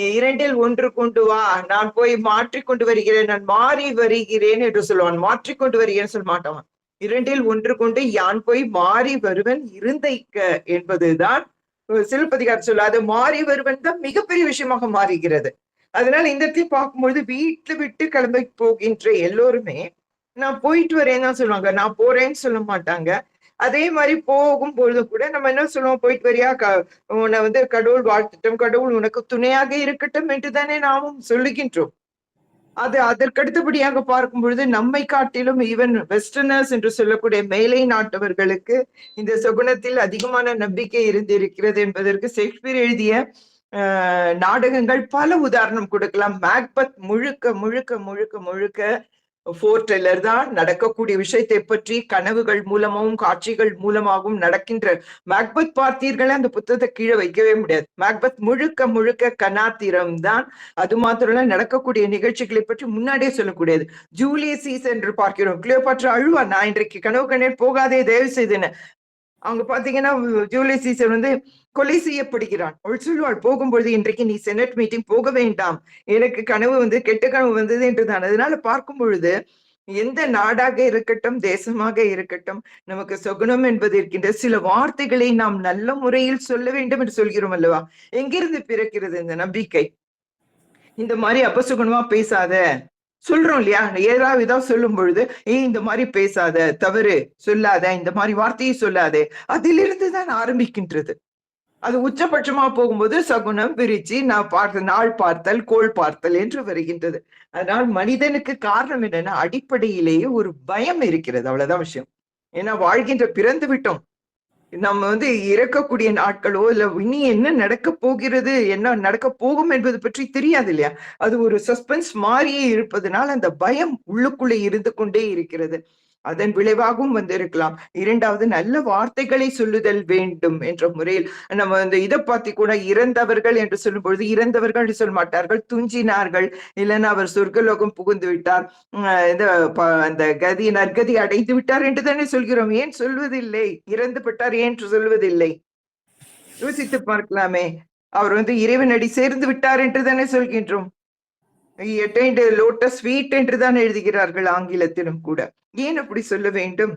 2ல் 1 கொண்டு வா, நான் போய் மாற்றிக்கொண்டு வருகிறேன், நான் மாறி வருகிறேன் என்று சொல்லுவான். மாற்றிக்கொண்டு வருகிறேன்னு சொல்ல மாட்டான். 2ல் 1 கொண்டு யான் போய் மாறி வருவன் இருந்தைக்க என்பதுதான் சிலப்பதிகாரம் சொல்ல. அது மாறி வருவன் தான் மிகப்பெரிய விஷயமாக மாறுகிறது. அதனால இந்த இடத்துல பார்க்கும்பொழுது வீட்டுல விட்டு கிளம்பி போகின்ற எல்லோருமே நான் போயிட்டு வரேன்னு தான் சொல்லுவாங்க. நான் போறேன்னு சொல்ல மாட்டாங்க. அதே மாதிரி போகும்பொழுது கூட நம்ம என்ன சொல்லுவோம், போயிட்டு வரியா, உன்னை வந்து கடவுள் வாழ்த்துட்டும், கடவுள் உனக்கு துணையாக இருக்கட்டும் என்று தானே நாமும் சொல்லுகின்றோம். அது அதற்கடுத்தபடியாக பார்க்கும் பொழுது நம்மை காட்டிலும் ஈவன் வெஸ்டர்னர்ஸ் என்று சொல்லக்கூடிய மேலை நாட்டவர்களுக்கு இந்த சகுனத்தில் அதிகமான நம்பிக்கை இருந்திருக்கிறது என்பதற்கு ஷேக்ஸ்பியர் எழுதிய நாடகங்கள் பல உதாரணம் கொடுக்கலாம். மேக்பத் முழுக்க முழுக்க முழுக்க முழுக்க ஃபோர் டெல்லர் தான். நடக்கக்கூடிய விஷயத்தை பற்றி கனவுகள் மூலமாகவும் காட்சிகள் மூலமாகவும் நடக்கின்ற மேக்பத் பார்த்தீர்களே, அந்த புத்தகத்தை கீழே வைக்கவே முடியாது. மேக்பத் முழுக்க முழுக்க கனாத்திரம் தான். அது மாத்திரம் நடக்கக்கூடிய நிகழ்ச்சிகளை பற்றி முன்னாடியே சொல்லக்கூடியது. ஜூலியஸ் சீசர் என்று பார்க்கிறோம். கிளியோபாட்ரா அழுவா, நான் இன்றைக்கு கனவு கண்டேன், போகாதே தயவு செய்துன்னு. அவங்க பாத்தீங்கன்னா ஜூலியஸ் சீசர் வந்து கொலை செய்யப்படுகிறான். அவள் சொல்லுவாள், போகும்பொழுது இன்றைக்கு நீ செனட் மீட்டிங் போக வேண்டாம், எனக்கு கனவு வந்து கெட்ட கனவு வந்தது என்றுதான். அதனால பார்க்கும் பொழுது எந்த நாடாக இருக்கட்டும், தேசமாக இருக்கட்டும், நமக்கு சகுனம் என்பது இருக்கின்ற சில வார்த்தைகளை நாம் நல்ல முறையில் சொல்ல வேண்டும் என்று சொல்கிறோம் அல்லவா? எங்கிருந்து பிறக்கிறது இந்த நம்பிக்கை? இந்த மாதிரி அபசுகுணமா பேசாத சொல்றோம் இல்லையா? ஏதாவது சொல்லும் பொழுது இந்த மாதிரி பேசாத, தவறு சொல்லாத, இந்த மாதிரி வார்த்தையை சொல்லாதே, அதிலிருந்துதான் ஆரம்பிக்கின்றது. அது உச்சபட்சமா போகும்போது சகுனம் விரிச்சி நாள் பார்த்தல், கோள் பார்த்தல் என்று வருகின்றது. அதனால் மனிதனுக்கு காரணம் என்னன்னா அடிப்படையிலேயே ஒரு பயம் இருக்கிறது. அவ்வளவுதான் விஷயம். ஏன்னா வாழ்கின்ற பிறந்து விட்டோம். நம்ம வந்து இறக்கக்கூடிய நாட்களோ இல்ல இனி என்ன நடக்க போகிறது, என்ன நடக்க போகும் என்பது பற்றி தெரியாது இல்லையா? அது ஒரு சஸ்பென்ஸ் மாறியே இருப்பதனால் அந்த பயம் உள்ளுக்குள்ளே இருந்து கொண்டே இருக்கிறது. அதன் விளைவாகவும் வந்திருக்கலாம். இரண்டாவது, நல்ல வார்த்தைகளை சொல்லுதல் வேண்டும் என்ற முறையில் நம்ம இந்த இதை பார்த்து கூட இறந்தவர்கள் என்று சொல்லும் பொழுது இறந்தவர்கள் சொல்ல மாட்டார்கள், துஞ்சினார்கள், இல்லைன்னா அவர் சொர்க்கலோகம் புகுந்து விட்டார், அந்த நற்கதி அடைந்து விட்டார் என்று தானே சொல்கிறோம். ஏன் சொல்வதில்லை? இறந்து விட்டார் ஏன் சொல்வதில்லை? யோசித்து பார்க்கலாமே. அவர் வந்து இறைவனடி சேர்ந்து விட்டார் என்று தானே சொல்கின்றோம். லோட்டஸ் ஸ்வீட் என்று தான் எழுதுகிறார்கள் ஆங்கிலத்திலும் கூட. ஏன் அப்படி சொல்ல வேண்டும்?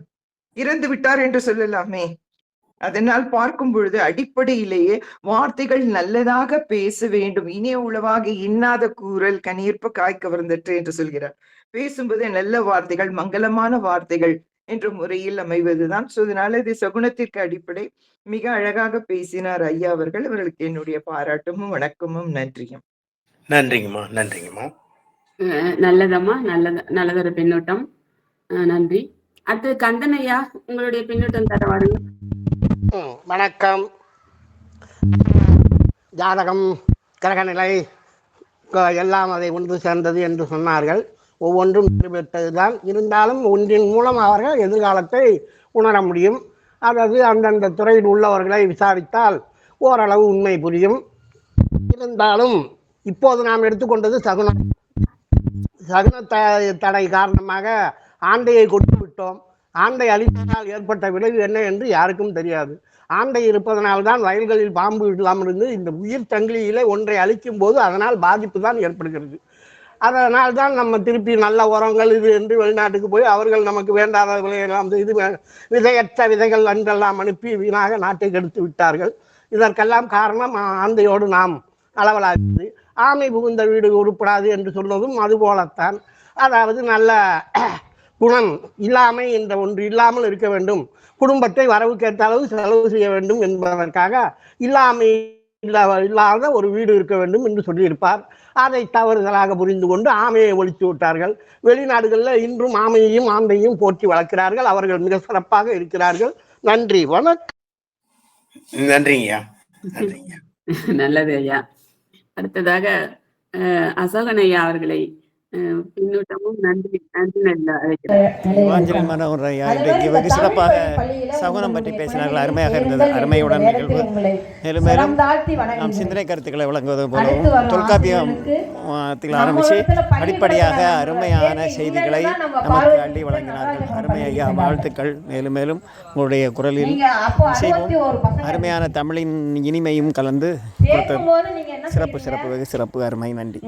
இறந்து விட்டார் என்று சொல்லலாமே. அதனால் பார்க்கும் பொழுது அடிப்படையிலேயே வார்த்தைகள் நல்லதாக பேச வேண்டும். இனிய உளவாக இன்னாத கூறல் கனியிற்ப காய் கவர்ந்தற்று என்று சொல்கிறார். பேசும்போது நல்ல வார்த்தைகள், மங்களமான வார்த்தைகள் என்ற முறையில் அமைவதுதான். அதனால இது சகுனத்திற்கு அடிப்படை. மிக அழகாக பேசினார் ஐயா அவர்கள். அவர்களுக்கு என்னுடைய பாராட்டமும் வணக்கமும் நன்றியும். நன்றிங்கம்மா, நன்றிங்கம்மா. நல்லதம்மா, நல்லதொரு பின்னூட்டம். நன்றி. அடுத்து கந்தன் ஐயா, உங்களுடைய பின்னூட்டம் தர வாருங்க. வணக்கம். ஜாதகம், கிரகநிலை எல்லாம் அதை ஒன்று சேர்ந்தது என்று சொன்னார்கள். ஒவ்வொன்றும் நிறைவேற்றதுதான். இருந்தாலும் ஒன்றின் மூலம் அவர்கள் எதிர்காலத்தை உணர முடியும். அதாவது அந்தந்த துறையில் உள்ளவர்களை விசாரித்தால் ஓரளவு உண்மை புரியும். இருந்தாலும் இப்போது நாம் எடுத்துக்கொண்டது சகுன தடை காரணமாக ஆண்டையை கொடுத்து விட்டோம். ஆண்டை அழிப்பதால் ஏற்பட்ட விளைவு என்ன என்று யாருக்கும் தெரியாது. ஆண்டை இருப்பதனால்தான் வயல்களில் பாம்பு இல்லாமல் இருந்து இந்த உயிர் சங்கிலியிலே ஒன்றை அழிக்கும் போது அதனால் பாதிப்பு தான் ஏற்படுகிறது. அதனால் தான் நம்ம திருப்பி நல்ல உரங்கள் இது என்று வெளிநாட்டுக்கு போய் அவர்கள் நமக்கு வேண்டாத விலையெல்லாம் இது விதையற்ற விதைகள் அன்றெல்லாம் அனுப்பி வீணாக நாட்டை கெடுத்து விட்டார்கள். இதற்கெல்லாம் காரணம் ஆந்தையோடு நாம் அளவலாகிறது. ஆமை புகுந்த வீடு உருப்படாது என்று சொன்னதும் அதுபோலத்தான். அதாவது நல்ல குணம் இல்லாமை என்ற ஒன்று இல்லாமல் இருக்க வேண்டும். குடும்பத்தை வரவுக்கேற்ற அளவு செலவு செய்ய வேண்டும் என்பதற்காக இல்லாத ஒரு வீடு இருக்க வேண்டும் என்று சொல்லியிருப்பார். அதை தவறுதலாக புரிந்து கொண்டு ஆமையை ஒழித்து விட்டார்கள். வெளிநாடுகளில் இன்றும் ஆமையையும் ஆந்தையும் போற்றி வளர்க்கிறார்கள். அவர்கள் மிக சிறப்பாக இருக்கிறார்கள். நன்றி, வணக்கம். நன்றிங்கய்யா. நன்றிங்க. நல்லது ஐயா. அடுத்ததாக அசோகன் ஐயா அவர்களை பின்னூட்டமும் நன்றி இவாஞ்சலின் மனோகர் ஐயா இன்றைக்கு வெகு சிறப்பாக சகுனம் பற்றி பேசினார்கள். அருமையாக இருந்தது. அருமையுடன் நிகழ்வு. மேலும் மேலும் நாம் சிந்தனை கருத்துக்களை வழங்குவது போலவும் தொல்காப்பியத்தில் ஆரம்பித்து அடிப்படையாக அருமையான செய்திகளை நமக்கு அள்ளி வழங்கினார்கள். அருமை ஐயா, வாழ்த்துக்கள். மேலும் மேலும் உங்களுடைய குரலில் இசைவும் அருமையான தமிழின் இனிமையும் கலந்து சிறப்பு வெகு சிறப்பு. அருமை. நன்றி.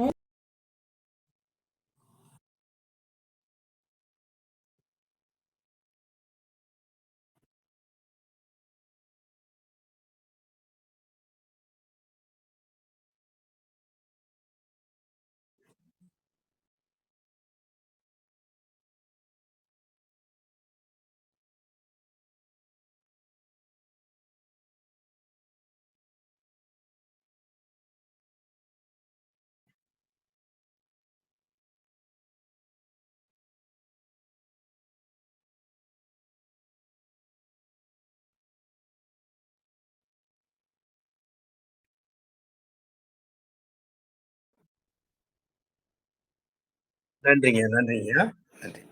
நன்றிங்க. நன்றிங்கய்யா. நன்றி.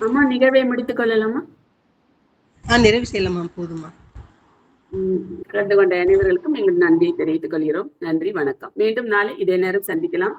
அம்மா, நிகழ்வை முடித்துக் கொள்ளலாமா? நிறைவு செய்யலாமா? போதுமா? கலந்து கொண்ட அனைவர்களுக்கும் எங்கள் நன்றியை தெரிவித்துக் கொள்கிறோம். நன்றி, வணக்கம். மீண்டும் நாளை இதே நேரம் சந்திக்கலாம்.